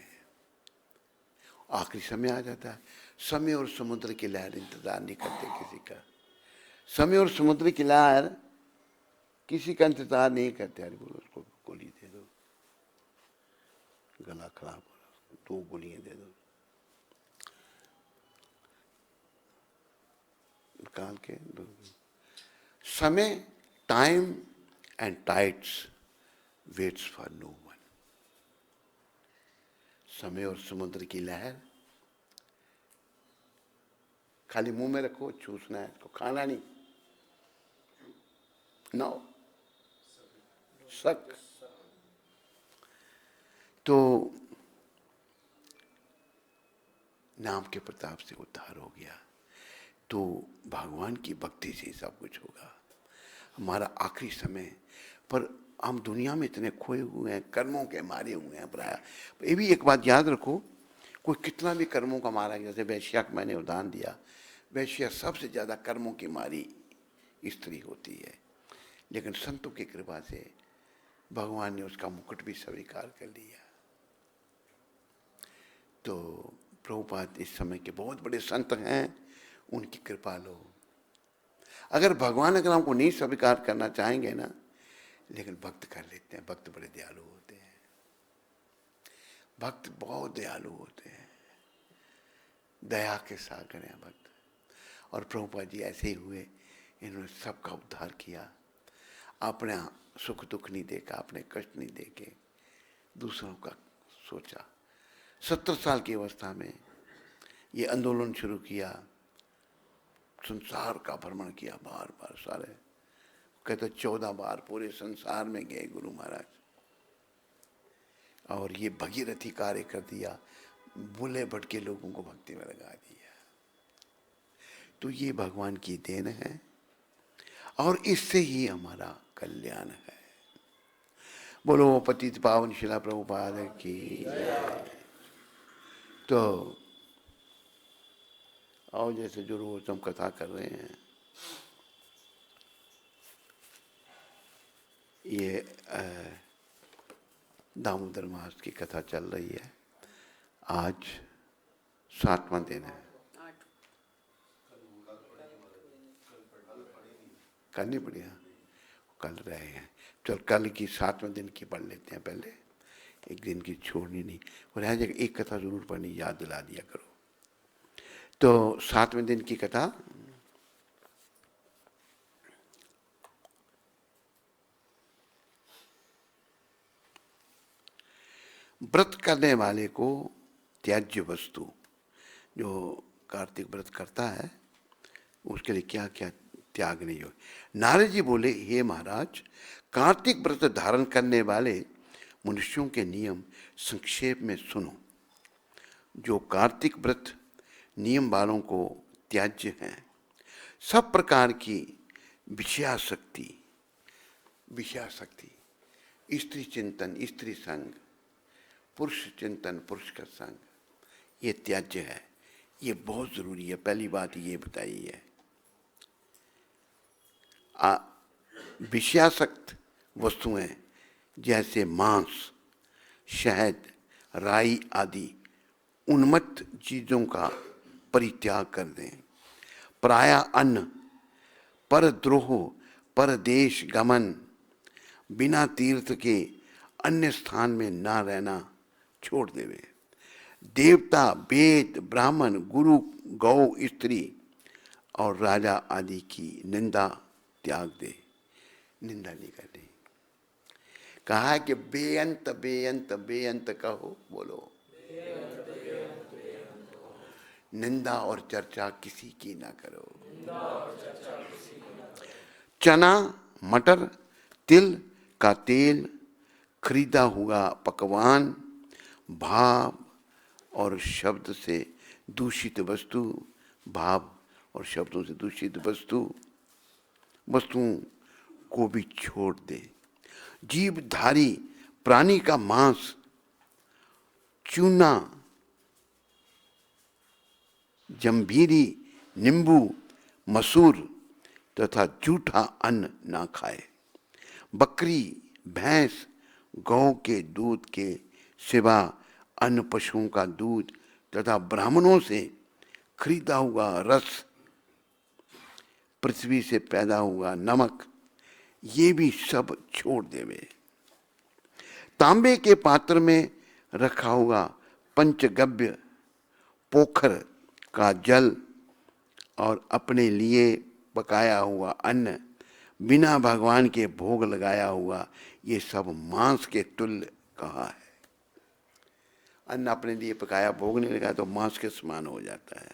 आखिरी समय आ जाता है, समय और समुद्र की लहर इंतजार नहीं करते किसी का। समय और समुद्र की लहर किसी का इंतजार नहीं करते। अरे बोलो उसको गोली दे दो, गला खराब हो रहा, 2 गोलियां दे दो, निकाल के दो। समय, time and tides waits for no one. समय और समुद्र की लहर खाली मुंह में रखो, चूसना है इसको, खाना नहीं। नो शक। तो नाम के प्रताप से उद्धार हो गया। तो भगवान की भक्ति से सब कुछ होगा। हमारा आखिरी समय पर हम दुनिया में इतने खोए हुए हैं, कर्मों के मारे हुए हैं प्राय। ये भी एक बात याद रखो, कोई कितना भी कर्मों का मारा, जैसे वैश्या का मैंने उदाहरण दिया, वैश्या सबसे ज़्यादा कर्मों की मारी स्त्री होती है। लेकिन संतों की कृपा से भगवान ने उसका मुकुट भी स्वीकार कर लिया। तो प्रभुपाद इस समय के बहुत बड़े संत हैं, उनकी कृपा लो। अगर हमको नहीं स्वीकार करना चाहेंगे ना, लेकिन भक्त कर लेते हैं। भक्त बड़े दयालु होते हैं, भक्त बहुत दयालु होते हैं, दया के सागर हैं भक्त। और प्रभुपाद जी ऐसे ही हुए, इन्होंने सबका उद्धार किया, अपने सुख दुख नहीं देखा, अपने कष्ट नहीं देखे, दूसरों का सोचा। 70 साल की अवस्था में ये आंदोलन शुरू किया, संसार का भ्रमण किया, बार बार सारे, कहते 14 बार पूरे संसार में गए गुरु महाराज, और ये भगीरथी कार्य कर दिया, भूले भटके लोगों को भक्ति में लगा दिया। तो ये भगवान की देन है, और इससे ही हमारा कल्याण है। बोलो पतित पावन शिला प्रभुपाद की। तो आओ, जैसे जो रोज हम कथा कर रहे हैं, ये दामोदर मास की कथा चल रही है। आज 7वां दिन है। कल नहीं पढ़ी? कल रहे हैं। चल कल की 7वें दिन की पढ़ लेते हैं पहले, एक दिन की छोड़नी नहीं। और रह जाएगा, एक कथा जरूर पढ़नी, याद दिला दिया करो। तो 7वें दिन की कथा, व्रत करने वाले को त्याज्य वस्तु, जो कार्तिक व्रत करता है उसके लिए क्या क्या त्याग नहीं हो। नारद जी बोले, हे महाराज, कार्तिक व्रत धारण करने वाले मनुष्यों के नियम संक्षेप में सुनो। जो कार्तिक व्रत नियम वालों को त्याज्य हैं, सब प्रकार की विषयासक्ति, स्त्री चिंतन, स्त्री संग, पुरुष चिंतन, पुरुष का संग, ये त्याज्य है। ये बहुत जरूरी है। पहली बात ये बताई है। विषयासक्त वस्तुएं जैसे मांस, शहद, राई आदि उन्मत्त चीजों का परित्याग कर दें। प्राय अन्न, परद्रोह, परदेश गमन, बिना तीर्थ के अन्य स्थान में ना रहना छोड़ देवे। देवता, वेद, ब्राह्मण, गुरु, गौ, स्त्री और राजा आदि की निंदा त्याग दे। निंदा नहीं करनी। कहा है कि बेअंत बेअंत बेअंत कहो, बोलो निंदा और चर्चा किसी की ना करो। चना, मटर, तिल का तेल, खरीदा हुआ पकवान, भाव और शब्द से दूषित वस्तु, भाव और शब्दों से दूषित वस्तुओं को भी छोड़ दे। जीवधारी प्राणी का मांस, चूना, जंभीरी, नींबू, मसूर तथा जूठा अन्न ना खाए। बकरी, भैंस, गौ के दूध के सिवा अन्य पशुओं का दूध तथा ब्राह्मणों से खरीदा हुआ रस, पृथ्वी से पैदा हुआ नमक, ये भी सब छोड़ देवे। तांबे के पात्र में रखा हुआ पंचगव्य पोखर का जल और अपने लिए पकाया हुआ अन्न, बिना भगवान के भोग लगाया हुआ, ये सब मांस के तुल्य कहा है। अन्न अपने लिए पकाया, भोग नहीं लगाया तो मांस के समान हो जाता है।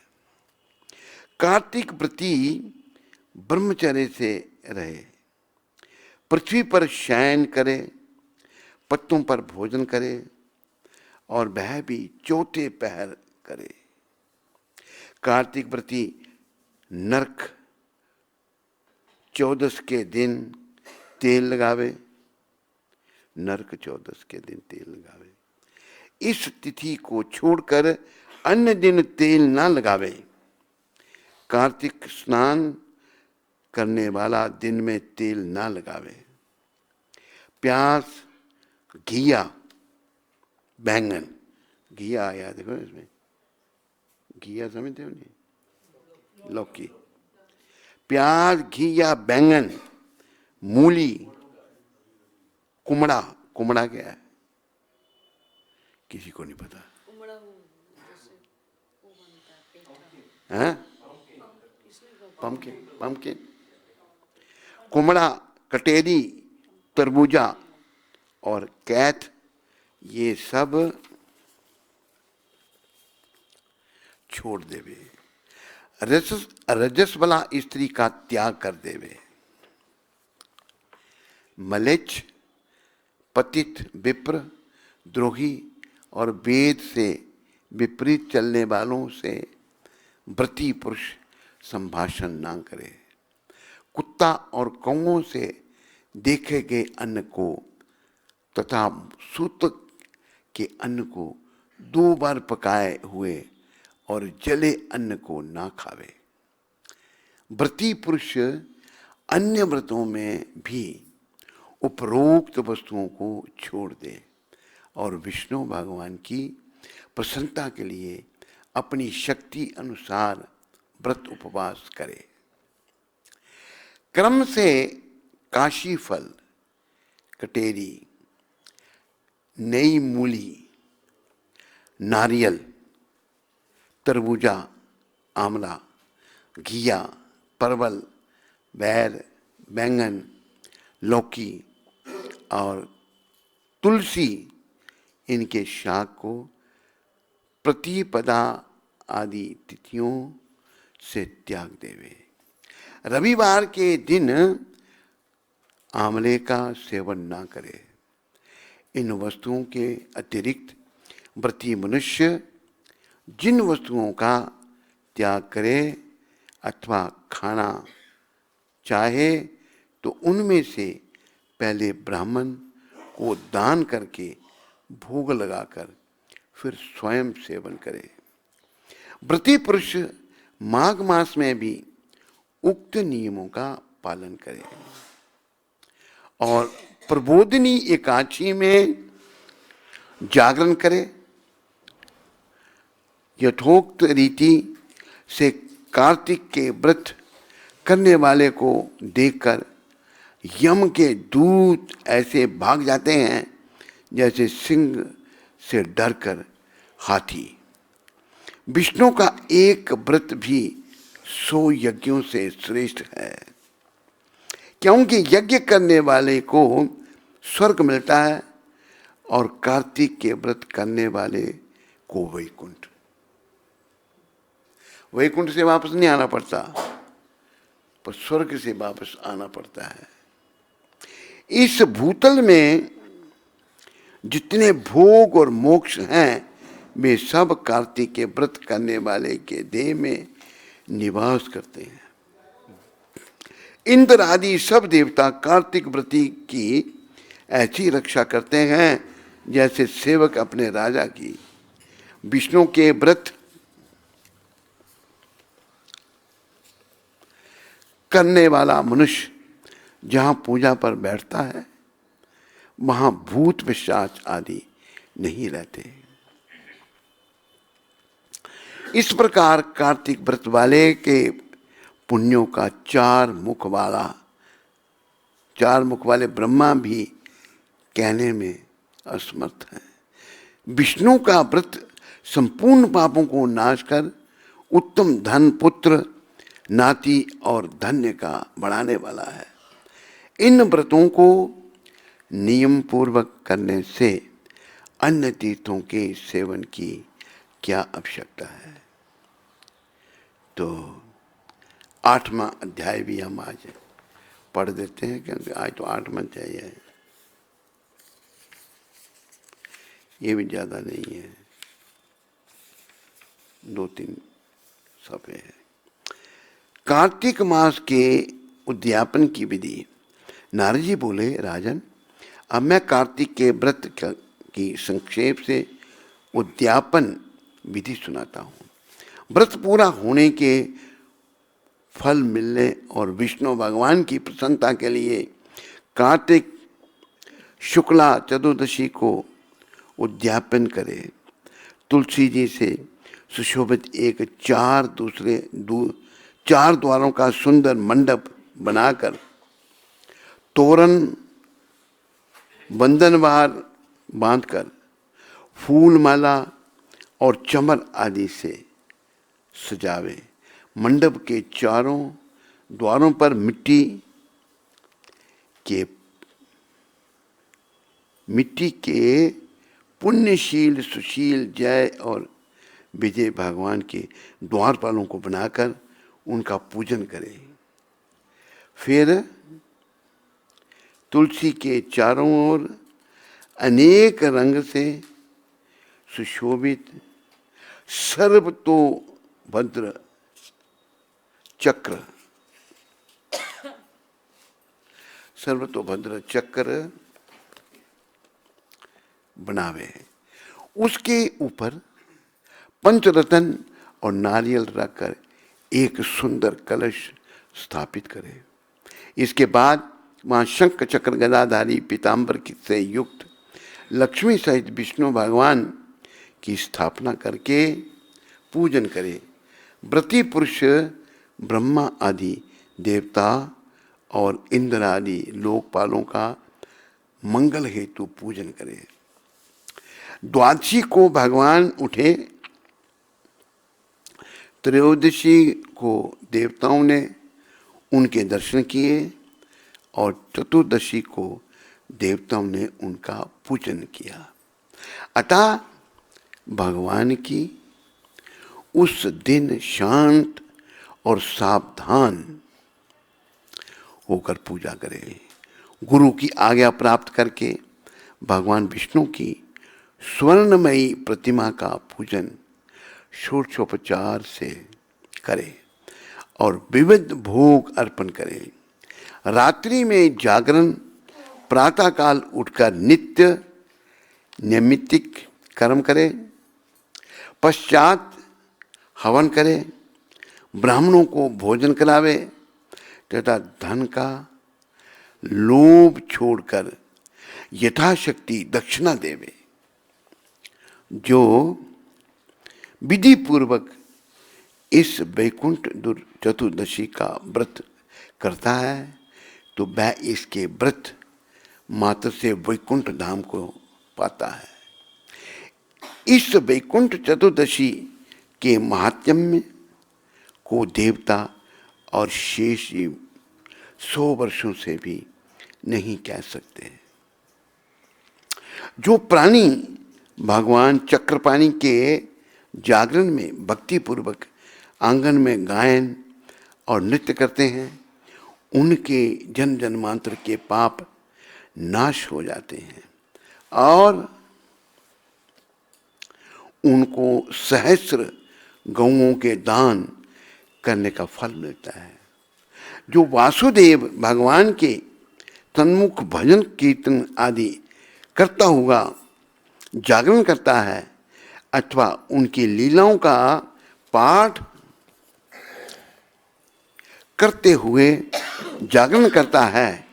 कार्तिक व्रती ब्रह्मचर्य से रहे, पृथ्वी पर शयन करे, पत्तों पर भोजन करे और वह भी चौथे पहर करे। कार्तिक व्रती नरक चौदस के दिन तेल लगावे, नरक चौदस के दिन तेल लगावे। इस तिथि को छोड़कर अन्य दिन तेल ना लगावे। कार्तिक स्नान करने वाला दिन में तेल ना लगावे। प्याज, घिया, बैंगन, घिया आया देखो इसमें, घिया समझते हो नहीं, लौकी, प्याज, घी या बैंगन, मूली, कुमड़ा। कुमड़ा क्या है? किसी को नहीं पता है? पम्पकिन, पम्पकिन, कुमड़ा, कटेरी, तरबूजा और कैथ, ये सब छोड़ देवे। रजस वाला स्त्री का त्याग कर देवे। मलेच्छ, पतित, विप्र, द्रोही और वेद से विपरीत चलने वालों से व्रती पुरुष संभाषण ना करे। कुत्ता और कौओं से देखे गए अन्न को तथा सूतक के अन्न को 2 बार पकाए हुए और जले अन्न को ना खावे। व्रती पुरुष अन्य व्रतों में भी उपरोक्त वस्तुओं को छोड़ दे और विष्णु भगवान की प्रसन्नता के लिए अपनी शक्ति अनुसार व्रत उपवास करे। क्रम से काशी फल, कटेरी, नई मूली, नारियल, तरबूजा, आंवला, घिया, परवल, बैर, बैंगन, लौकी और तुलसी, इनके शाक को प्रतिपदा आदि तिथियों से त्याग देवे। रविवार के दिन आंवले का सेवन ना करे। इन वस्तुओं के अतिरिक्त व्रती मनुष्य जिन वस्तुओं का त्याग करे अथवा खाना चाहे तो उनमें से पहले ब्राह्मण को दान करके भोग लगाकर फिर स्वयं सेवन करे। व्रती पुरुष माघ मास में भी उक्त नियमों का पालन करे और प्रबोधिनी एकादशी में जागरण करे। यथोक्त रीति से कार्तिक के व्रत करने वाले को देखकर यम के दूत ऐसे भाग जाते हैं जैसे सिंह से डरकर हाथी। विष्णु का एक व्रत भी 100 यज्ञों से श्रेष्ठ है, क्योंकि यज्ञ करने वाले को स्वर्ग मिलता है और कार्तिक के व्रत करने वाले को वैकुंठ। वैकुंठ से वापस नहीं आना पड़ता, पर स्वर्ग से वापस आना पड़ता है। इस भूतल में जितने भोग और मोक्ष हैं वे सब कार्तिक के व्रत करने वाले के देह में निवास करते हैं। इंद्र आदि सब देवता कार्तिक व्रती की ऐसी रक्षा करते हैं जैसे सेवक अपने राजा की। विष्णु के व्रत करने वाला मनुष्य जहां पूजा पर बैठता है वहां भूत पिशाच आदि नहीं रहते। इस प्रकार कार्तिक व्रत वाले के पुण्यों का 4 मुख वाले ब्रह्मा भी कहने में असमर्थ है। विष्णु का व्रत संपूर्ण पापों को नाश कर उत्तम धन, पुत्र, नाती और धन्य का बढ़ाने वाला है। इन व्रतों को नियम पूर्वक करने से अन्य तीर्थों के सेवन की क्या आवश्यकता है। तो 8वां अध्याय भी हम आज पढ़ देते हैं, क्योंकि आज तो 8वां अध्याय है, ये भी ज्यादा नहीं है, 2-3 सफ़े है। कार्तिक मास के उद्यापन की विधि। नारद जी बोले, राजन, अब मैं कार्तिक के व्रत की संक्षेप से उद्यापन विधि सुनाता हूँ। व्रत पूरा होने के फल मिलने और विष्णु भगवान की प्रसन्नता के लिए कार्तिक शुक्ला चतुर्दशी को उद्यापन करे। तुलसी जी से सुशोभित एक 4 द्वारों का सुंदर मंडप बनाकर तोरण बंधनवार बांधकर फूल माला और चमर आदि से सजावे। मंडप के चारों द्वारों पर मिट्टी के पुण्यशील सुशील जय और विजय भगवान के द्वारपालों को बनाकर उनका पूजन करें। फिर तुलसी के चारों ओर अनेक रंग से सुशोभित सर्वतोभद्र चक्र बनावे। उसके ऊपर पंचरत्न और नारियल रखकर एक सुंदर कलश स्थापित करे। इसके बाद वहाँ शंख चक्र गदाधारी पीताम्बर से युक्त लक्ष्मी सहित विष्णु भगवान की स्थापना करके पूजन करे। व्रती पुरुष ब्रह्मा आदि देवता और इंद्र आदि लोकपालों का मंगल हेतु पूजन करे। द्वादशी को भगवान उठे, त्रयोदशी को देवताओं ने उनके दर्शन किए और चतुर्दशी को देवताओं ने उनका पूजन किया। अतः भगवान की उस दिन शांत और सावधान होकर पूजा करें। गुरु की आज्ञा प्राप्त करके भगवान विष्णु की स्वर्णमयी प्रतिमा का पूजन षोडशोपचार से करें और विविध भोग अर्पण करें। रात्रि में जागरण, प्रातःकाल उठकर नित्य नैमित्तिक कर्म करें, पश्चात हवन करें, ब्राह्मणों को भोजन करावे तथा धन का लोभ छोड़कर यथाशक्ति दक्षिणा देवे। जो विधि पूर्वक इस वैकुंठ चतुर्दशी का व्रत करता है तो वह इसके व्रत मात्र से वैकुंठ धाम को पाता है। इस वैकुंठ चतुर्दशी के महात्म्य को देवता और शेष 100 वर्षों से भी नहीं कह सकते। जो प्राणी भगवान चक्रपाणी के जागरण में भक्ति पूर्वक आंगन में गायन और नृत्य करते हैं, उनके जन्म जन्मांतर के पाप नाश हो जाते हैं और उनको सहस्र गौओं के दान करने का फल मिलता है। जो वासुदेव भगवान के तन्मुख भजन कीर्तन आदि करता हुआ जागरण करता है अथवा उनकी लीलाओं का पाठ करते हुए जागरण करता है,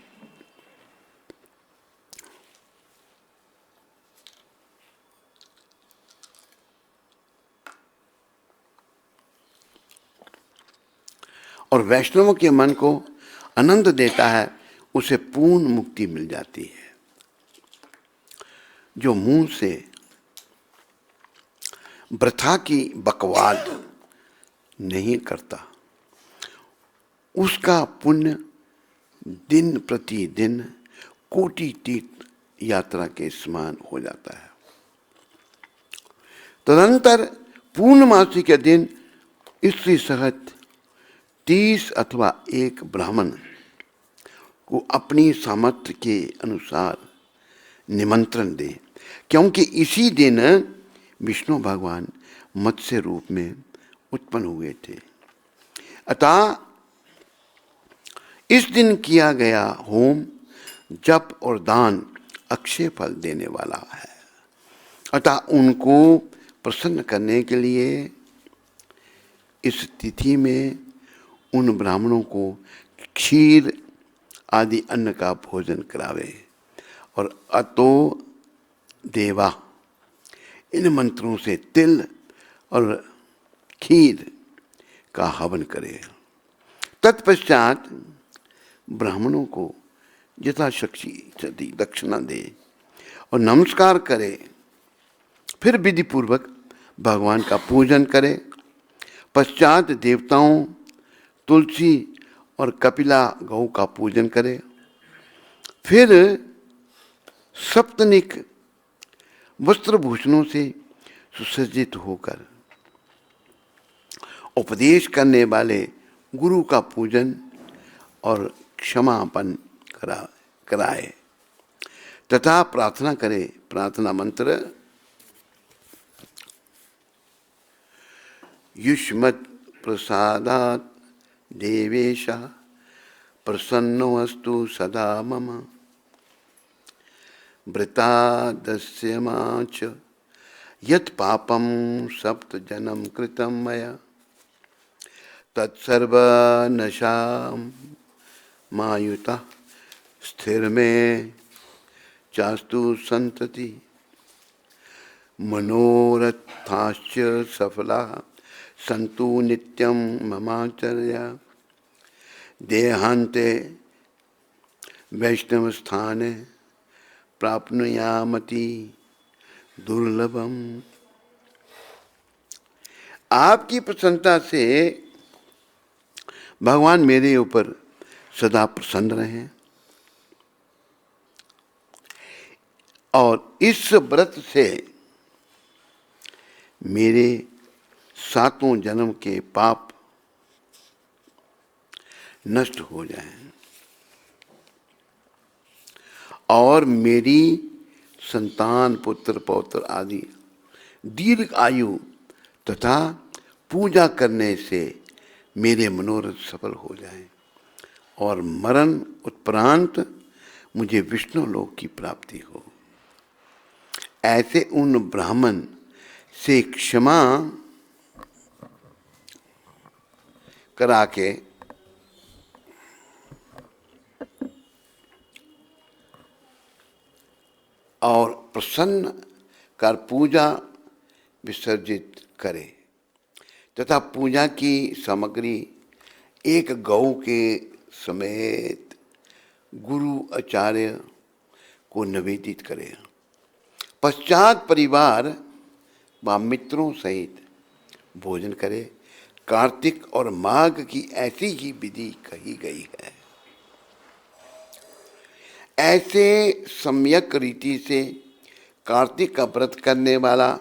और वैष्णवों के मन को आनंद देता है, उसे पूर्ण मुक्ति मिल जाती है। जो मुंह से वृथा की बकवाद नहीं करता, उसका पुण्य दिन प्रतिदिन कोटि तीर्थ यात्रा के समान हो जाता है। तदंतर पूर्णमासी के दिन स्त्री सहित 30 अथवा 1 ब्राह्मण को अपनी सामर्थ्य के अनुसार निमंत्रण दे, क्योंकि इसी दिन विष्णु भगवान मत्स्य रूप में उत्पन्न हुए थे। अतः इस दिन किया गया होम, जप और दान अक्षय फल देने वाला है। अतः उनको प्रसन्न करने के लिए इस तिथि में उन ब्राह्मणों को क्षीर आदि अन्न का भोजन करावे और अतो देवा इन मंत्रों से तिल और खीर का हवन करे। तत्पश्चात ब्राह्मणों को यथाशक्ति दक्षिणा दे और नमस्कार करे। फिर विधि पूर्वक भगवान का पूजन करे। पश्चात देवताओं, तुलसी और कपिला गौ का पूजन करे। फिर सप्तनिक वस्त्रभूषणों से सुसज्जित होकर उपदेश करने वाले गुरु का पूजन और क्षमापन कराए तथा प्रार्थना करे। प्रार्थना मंत्र युष्मत् प्रसादात् देवेश प्रसन्नोऽस्तु सदा मम वृतादस्यमाच यत् पापं सप्त जन्म कृतं मया तत्सर्वनशां मायुतः स्थिर में चास्तु संतति मनोरथाश्च सफला संतु नित्यं ममाचर्या देहांते वैष्णव स्थाने प्राप्नुयामति दुर्लभम। आपकी प्रसन्नता से भगवान मेरे ऊपर सदा प्रसन्न रहें और इस व्रत से मेरे 7 जन्म के पाप नष्ट हो जाएं और मेरी संतान, पुत्र पौत्र आदि दीर्घ आयु तथा पूजा करने से मेरे मनोरथ सफल हो जाएं और मरण उत्परांत मुझे विष्णु लोक की प्राप्ति हो। ऐसे उन ब्राह्मण से क्षमा करा के और प्रसन्न कर पूजा विसर्जित करे तथा पूजा की सामग्री एक गौ के समेत गुरु आचार्य को निवेदित करे। पश्चात परिवार व मित्रों सहित भोजन करे। कार्तिक और माघ की ऐसी ही विधि कही गई है। ऐसे सम्यक रीति से कार्तिक का व्रत करने वाला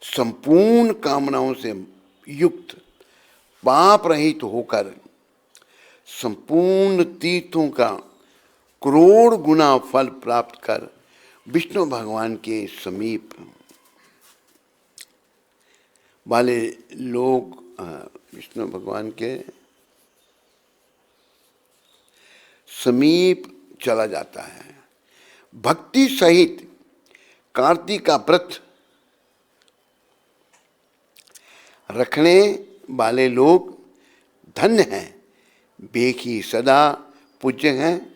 संपूर्ण कामनाओं से युक्त पाप रहित होकर संपूर्ण तीर्थों का करोड़ गुना फल प्राप्त कर विष्णु भगवान के समीप वाले लोग विष्णु भगवान के समीप चला जाता है। भक्ति सहित कार्तिक का व्रत रखने वाले लोग धन्य हैं, वे ही सदा पूज्य हैं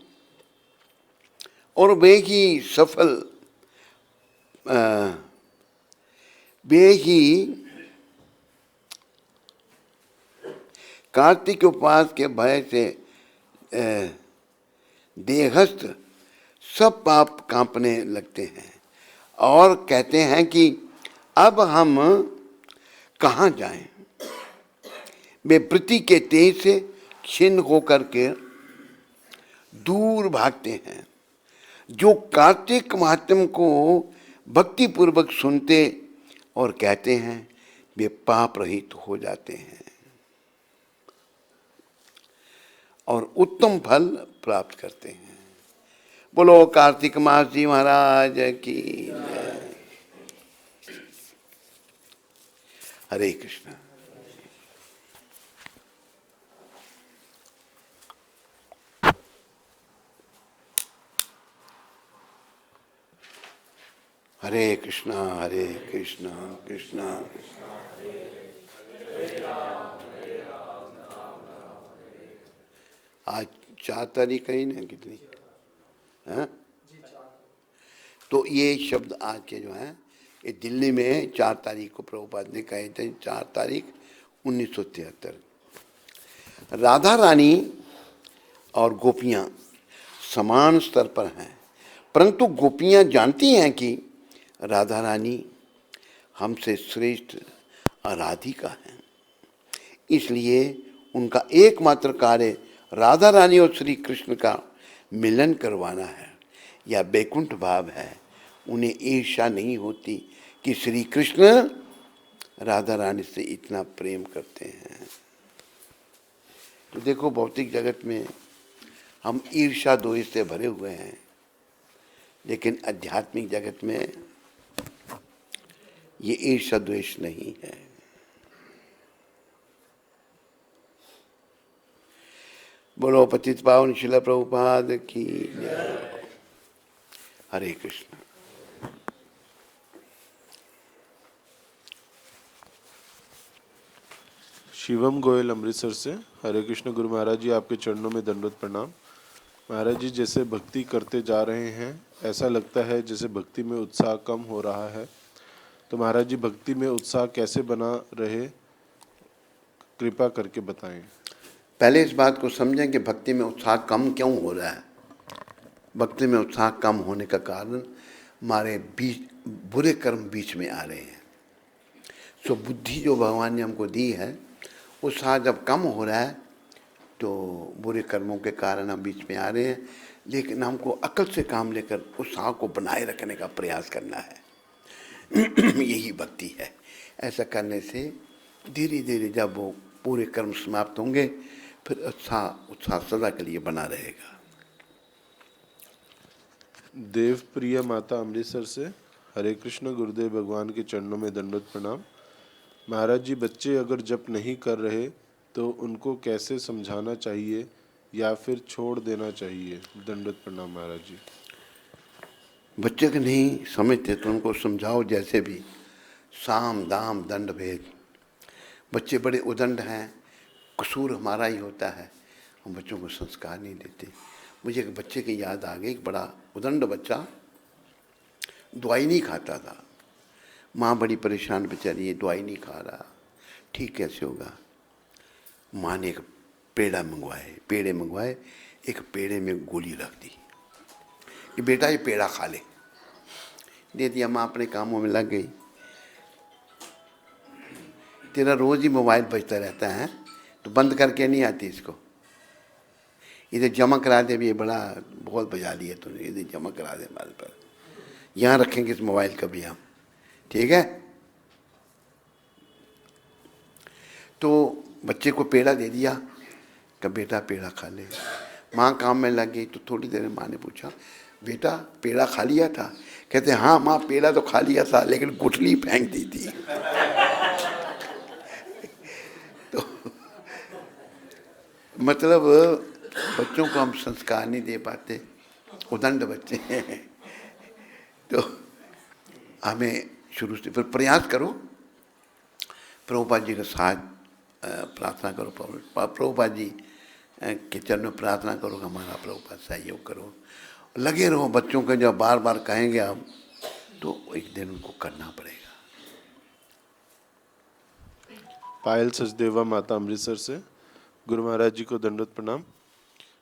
और वे ही सफल वे ही कार्तिक उपवास के भय से देहस्थ सब पाप कांपने लगते हैं और कहते हैं कि अब हम कहाँ जाएं। वे वृत्ति के तेज से क्षीण होकर के दूर भागते हैं। जो कार्तिक महात्म्य को भक्ति पूर्वक सुनते और कहते हैं वे पाप रहित हो जाते हैं और उत्तम फल प्राप्त करते हैं। बोलो कार्तिक मास जी महाराज की जय। हरे कृष्ण। हरे कृष्णा कृष्णा कृष्णा। आज 4 तारीख है ना, कितनी है? तो ये शब्द आज के जो हैं ये दिल्ली में 4 तारीख को प्रभुपाद ने कहे थे, 4 तारीख 1973। राधा रानी और गोपियाँ समान स्तर पर हैं, परंतु गोपियाँ जानती हैं कि राधा रानी हमसे श्रेष्ठ आराधिका हैं। इसलिए उनका एकमात्र कार्य राधा रानी और श्री कृष्ण का मिलन करवाना है या बैकुंठ भाव है। उन्हें ईर्ष्या नहीं होती कि श्री कृष्ण राधा रानी से इतना प्रेम करते हैं। तो देखो, भौतिक जगत में हम ईर्ष्या द्वेष से भरे हुए हैं, लेकिन आध्यात्मिक जगत में ये ईर्ष्या द्वेष नहीं है। बोलो पतित पावन शिला प्रभुपाद की जय। हरे कृष्ण। शिवम गोयल अमृतसर से। हरे कृष्ण गुरु महाराज जी, आपके चरणों में दंडवत प्रणाम। महाराज जी, जैसे भक्ति करते जा रहे हैं ऐसा लगता है जैसे भक्ति में उत्साह कम हो रहा है, तो महाराज जी भक्ति में उत्साह कैसे बना रहे, कृपा करके बताएं। पहले इस बात को समझें कि भक्ति में उत्साह कम क्यों हो रहा है। भक्ति में उत्साह कम होने का कारण हमारे बीच बुरे कर्म बीच में आ रहे हैं। सो बुद्धि जो भगवान ने हमको दी है, उत्साह जब कम हो रहा है तो बुरे कर्मों के कारण हम बीच में आ रहे हैं। लेकिन हमको अकल से काम लेकर उत्साह को बनाए रखने का प्रयास करना है। यही भक्ति है। ऐसा करने से धीरे धीरे जब वो पूरे कर्म समाप्त होंगे, फिर उत्साह सदा के लिए बना रहेगा। देव प्रिय माता अमृतसर से। हरे कृष्ण गुरुदेव भगवान के चरणों में दंडवत प्रणाम। महाराज जी, बच्चे अगर जप नहीं कर रहे तो उनको कैसे समझाना चाहिए या फिर छोड़ देना चाहिए? दंडवत प्रणाम महाराज जी। बच्चे के नहीं समझते तो उनको समझाओ, जैसे भी साम दाम दंड भेद। बच्चे बड़े उदंड हैं, कसूर हमारा ही होता है, हम बच्चों को संस्कार नहीं देते। मुझे एक बच्चे की याद आ गई। एक बड़ा उदंड बच्चा दवाई नहीं खाता था। माँ बड़ी परेशान, बेचारी, ये दवाई नहीं खा रहा, ठीक कैसे होगा। माँ ने एक पेड़े मंगवाए। एक पेड़े में गोली रख दी कि बेटा ये पेड़ा खा ले। दे दिया। माँ अपने कामों में लग गई। तेरा रोज ही मोबाइल बजता रहता है, तो बंद करके नहीं आती इसको। इधर जमा करा दे। भी ये बड़ा बहुत बजा लिया तूने, इधर जमा करा दे मोबाइल पर। यहाँ रखेंगे इस मोबाइल का भी हम, ठीक है। तो बच्चे को पेड़ा दे दिया कि बेटा पेड़ा खा ले। माँ काम में लग गई। तो थोड़ी देर में माँ ने पूछा, बेटा पेड़ा खा लिया था? कहते हाँ माँ, पेड़ा तो खा लिया था, लेकिन गुठली फेंक दी थी। तो मतलब बच्चों को हम संस्कार नहीं दे पाते, उदंड बच्चे हैं। तो हमें शुरू से फिर प्रयास करो, प्रभुपाद जी का साथ प्रार्थना करो, प्रभुपाद जी के चरण में प्रार्थना करो, हमारा प्रभुपाद सहयोग करो, लगे रहो। बच्चों को जब बार बार कहेंगे आप, तो एक दिन उनको करना पड़ेगा। पायल सचदेवा माता अमृतसर से। गुरु महाराज जी को दंडवत प्रणाम।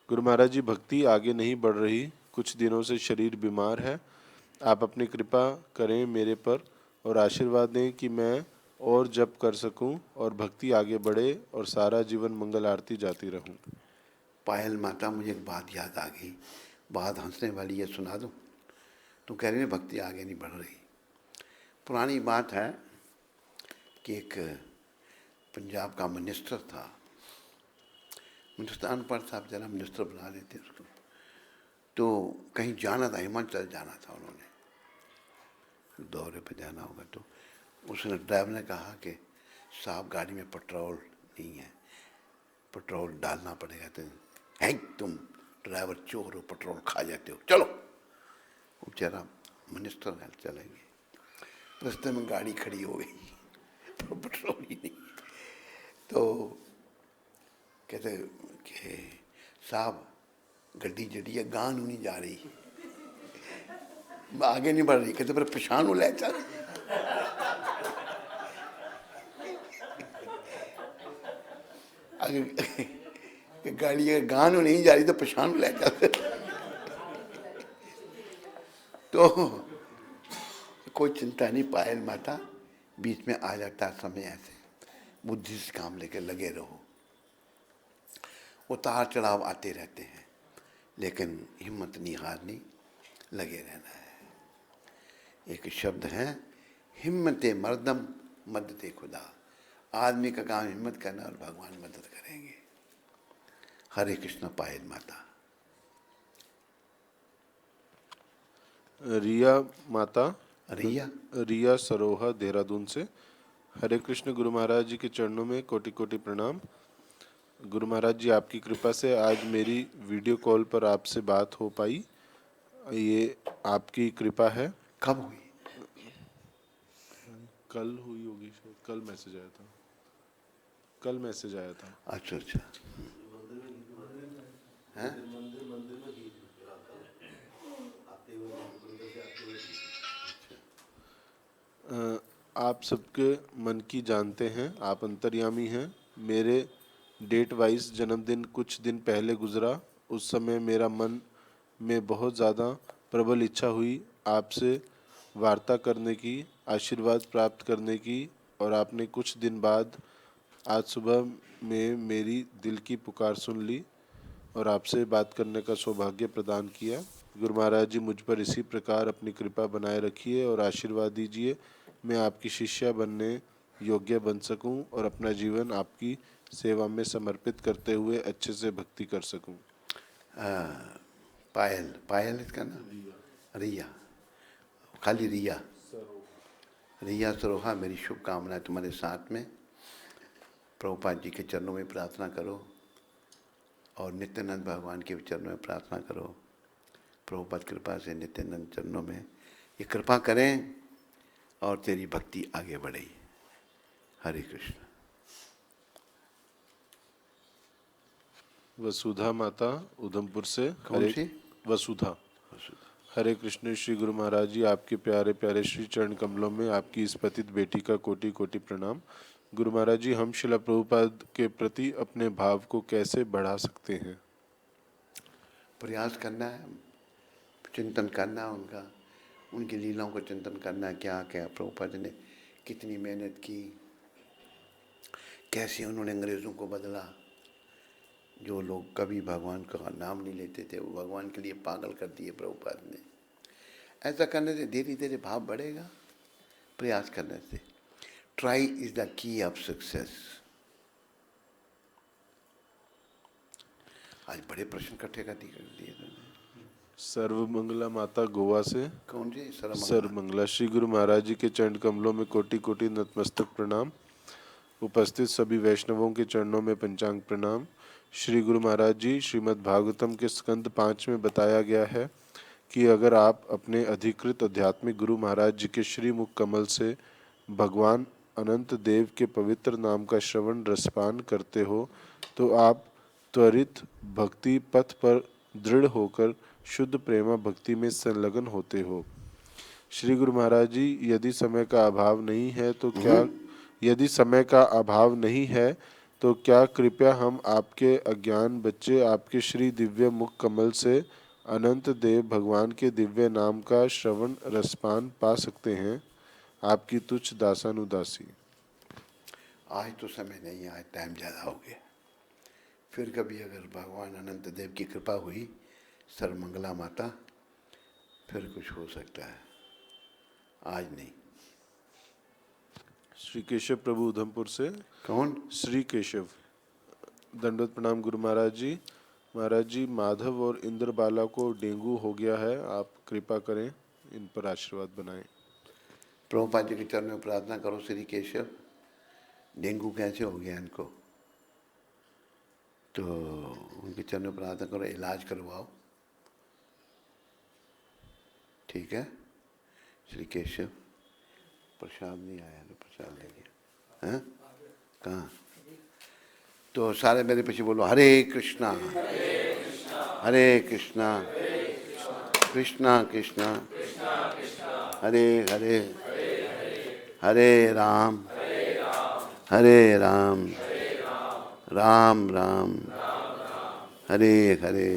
गुरु महाराज जी, भक्ति आगे नहीं बढ़ रही, कुछ दिनों से शरीर बीमार है। आप अपनी कृपा करें मेरे पर और आशीर्वाद दें कि मैं और जप कर सकूं और भक्ति आगे बढ़े और सारा जीवन मंगल आरती जाती रहूं। पायल माता, मुझे एक बात याद आ गई, बात हंसने वाली है, सुना दूं? तो कह रही है भक्ति आगे नहीं बढ़ रही। पुरानी बात है कि एक पंजाब का मिनिस्टर था। मिनिस्टर अनपढ़ था, जरा मिनिस्टर बना देते उसको। तो कहीं जाना था, हिमाचल जाना था उन्होंने, दौरे पर जाना होगा। तो उसने ड्राइवर ने कहा कि साहब गाड़ी में पेट्रोल नहीं है, पेट्रोल डालना पड़ेगा। तो है तुम ड्राइवर चोर हो, पेट्रोल खा जाते हो, चलो। वो बेचारा मिनिस्टर है, चलेंगे। रास्ते में गाड़ी खड़ी हो गई, तो पेट्रोल ही नहीं। तो कहते कि साहब गड्डी जड़ी है, गां नहीं जा रही, आगे नहीं बढ़ रही। कहते पर पछाण ले चल। कि गाड़ी अगर गानो नहीं जा रही तो पछाण ले जाते। तो कोई चिंता नहीं, पायल माता बीच में आ जाता समय ऐसे, बुद्धि से काम लेकर लगे रहो। उतार चढ़ाव आते रहते हैं, लेकिन हिम्मत नहीं हारनी, लगे रहना है। एक शब्द है, हिम्मते मर्दम मददे खुदा। आदमी का काम हिम्मत करना और भगवान मदद करेंगे। हरे कृष्ण पायल माता। रिया माता, रिया रिया सरोहा देहरादून से। हरे कृष्ण गुरु महाराज जी के चरणों में कोटि कोटि प्रणाम। गुरु महाराज जी, आपकी कृपा से आज मेरी वीडियो कॉल पर आपसे बात हो पाई, ये आपकी कृपा है। कब हुई? कल हुई होगी शायद, कल मैसेज आया था, कल मैसेज आया था। अच्छा अच्छा। हैं? आप सबके मन की जानते हैं, आप अंतर्यामी हैं। मेरे डेट वाइज जन्मदिन कुछ दिन पहले गुजरा। उस समय मेरा मन में बहुत ज़्यादा प्रबल इच्छा हुई आपसे वार्ता करने की, आशीर्वाद प्राप्त करने की, और आपने कुछ दिन बाद आज सुबह में मेरी दिल की पुकार सुन ली और आपसे बात करने का सौभाग्य प्रदान किया। गुरु महाराज जी, मुझ पर इसी प्रकार अपनी कृपा बनाए रखिए और आशीर्वाद दीजिए, मैं आपकी शिष्या बनने योग्य बन सकूं और अपना जीवन आपकी सेवा में समर्पित करते हुए अच्छे से भक्ति कर सकूं। पायल, पायल इसका नाम? रिया, खाली रिया। रिया सरोहा, मेरी शुभकामनाएं तुम्हारे साथ में। प्रभुपाद जी के चरणों में प्रार्थना करो और नित्यानंद भगवान के चरणों में प्रार्थना करो। प्रभुपाद कृपा से नित्यानंद चरणों में ये कृपा करें और तेरी भक्ति आगे बढ़े। हरे कृष्ण। वसुधा माता उधमपुर से। कौन सी? वसुधा। हरे कृष्ण। श्री गुरु महाराज जी, आपके प्यारे प्यारे श्री चरण कमलों में आपकी इस पतित बेटी का कोटि कोटि प्रणाम। गुरु महाराज जी, हम शिला प्रभुपाद के प्रति अपने भाव को कैसे बढ़ा सकते हैं? प्रयास करना है, चिंतन करना है उनका, उनकी लीलाओं को चिंतन करना है। क्या क्या प्रभुपाद ने कितनी मेहनत की, कैसे उन्होंने अंग्रेज़ों को बदला। जो लोग कभी भगवान का नाम नहीं लेते थे, वो भगवान के लिए पागल कर दिए प्रभुपाद ने। ऐसा करने से धीरे धीरे भाव बढ़ेगा, प्रयास करने से। Try is the key of success. आज बड़े प्रश्न इकट्ठे कर दिए। सर्वमंगला माता गोवा से। कौन जी? सर्वमंगला। श्री गुरु महाराज जी के चरण कमलों में कोटि कोटि नतमस्तक प्रणाम। उपस्थित सभी वैष्णवों के चरणों में पंचांग प्रणाम। श्री गुरु महाराज जी, श्रीमद् भागवतम के स्कंद 5 में बताया गया है कि अगर आप अपने अधिकृत आध्यात्मिक गुरु महाराज जी के श्री मुख कमल से भगवान अनंत देव के पवित्र नाम का श्रवण रसपान करते हो तो आप त्वरित भक्ति पथ पर दृढ़ होकर शुद्ध प्रेमा भक्ति में संलग्न होते हो। श्री गुरु महाराज जी, यदि समय का अभाव नहीं है तो क्या कृपया हम आपके अज्ञान बच्चे आपके श्री दिव्य मुख कमल से अनंत देव भगवान के दिव्य नाम का श्रवण रसपान पा सकते हैं? आपकी तुच्छ दासानुदासी। आज तो समय नहीं है, आज टाइम ज़्यादा हो गया। फिर कभी अगर भगवान अनंत देव की कृपा हुई, सर्वमंगला माता, फिर कुछ हो सकता है, आज नहीं। श्री केशव प्रभु उधमपुर से। कौन? श्री केशव। दंडवत प्रणाम गुरु महाराज जी। महाराज जी, माधव और इंद्रबाला को डेंगू हो गया है, आप कृपा करें, इन पर आशीर्वाद बनाएं। प्रभुपाद जी के चरण में प्रार्थना करो। श्री केशव, डेंगू कैसे हो गया इनको, तो उनके चरण में प्रार्थना करो, इलाज करवाओ, ठीक है? श्री केशव, प्रसाद नहीं आया तो प्रसाद ले गया हैं? कहाँ? तो सारे मेरे पीछे बोलो, हरे कृष्णा हरे कृष्णा कृष्णा कृष्णा हरे हरे हरे राम हरे राम राम राम हरे हरे।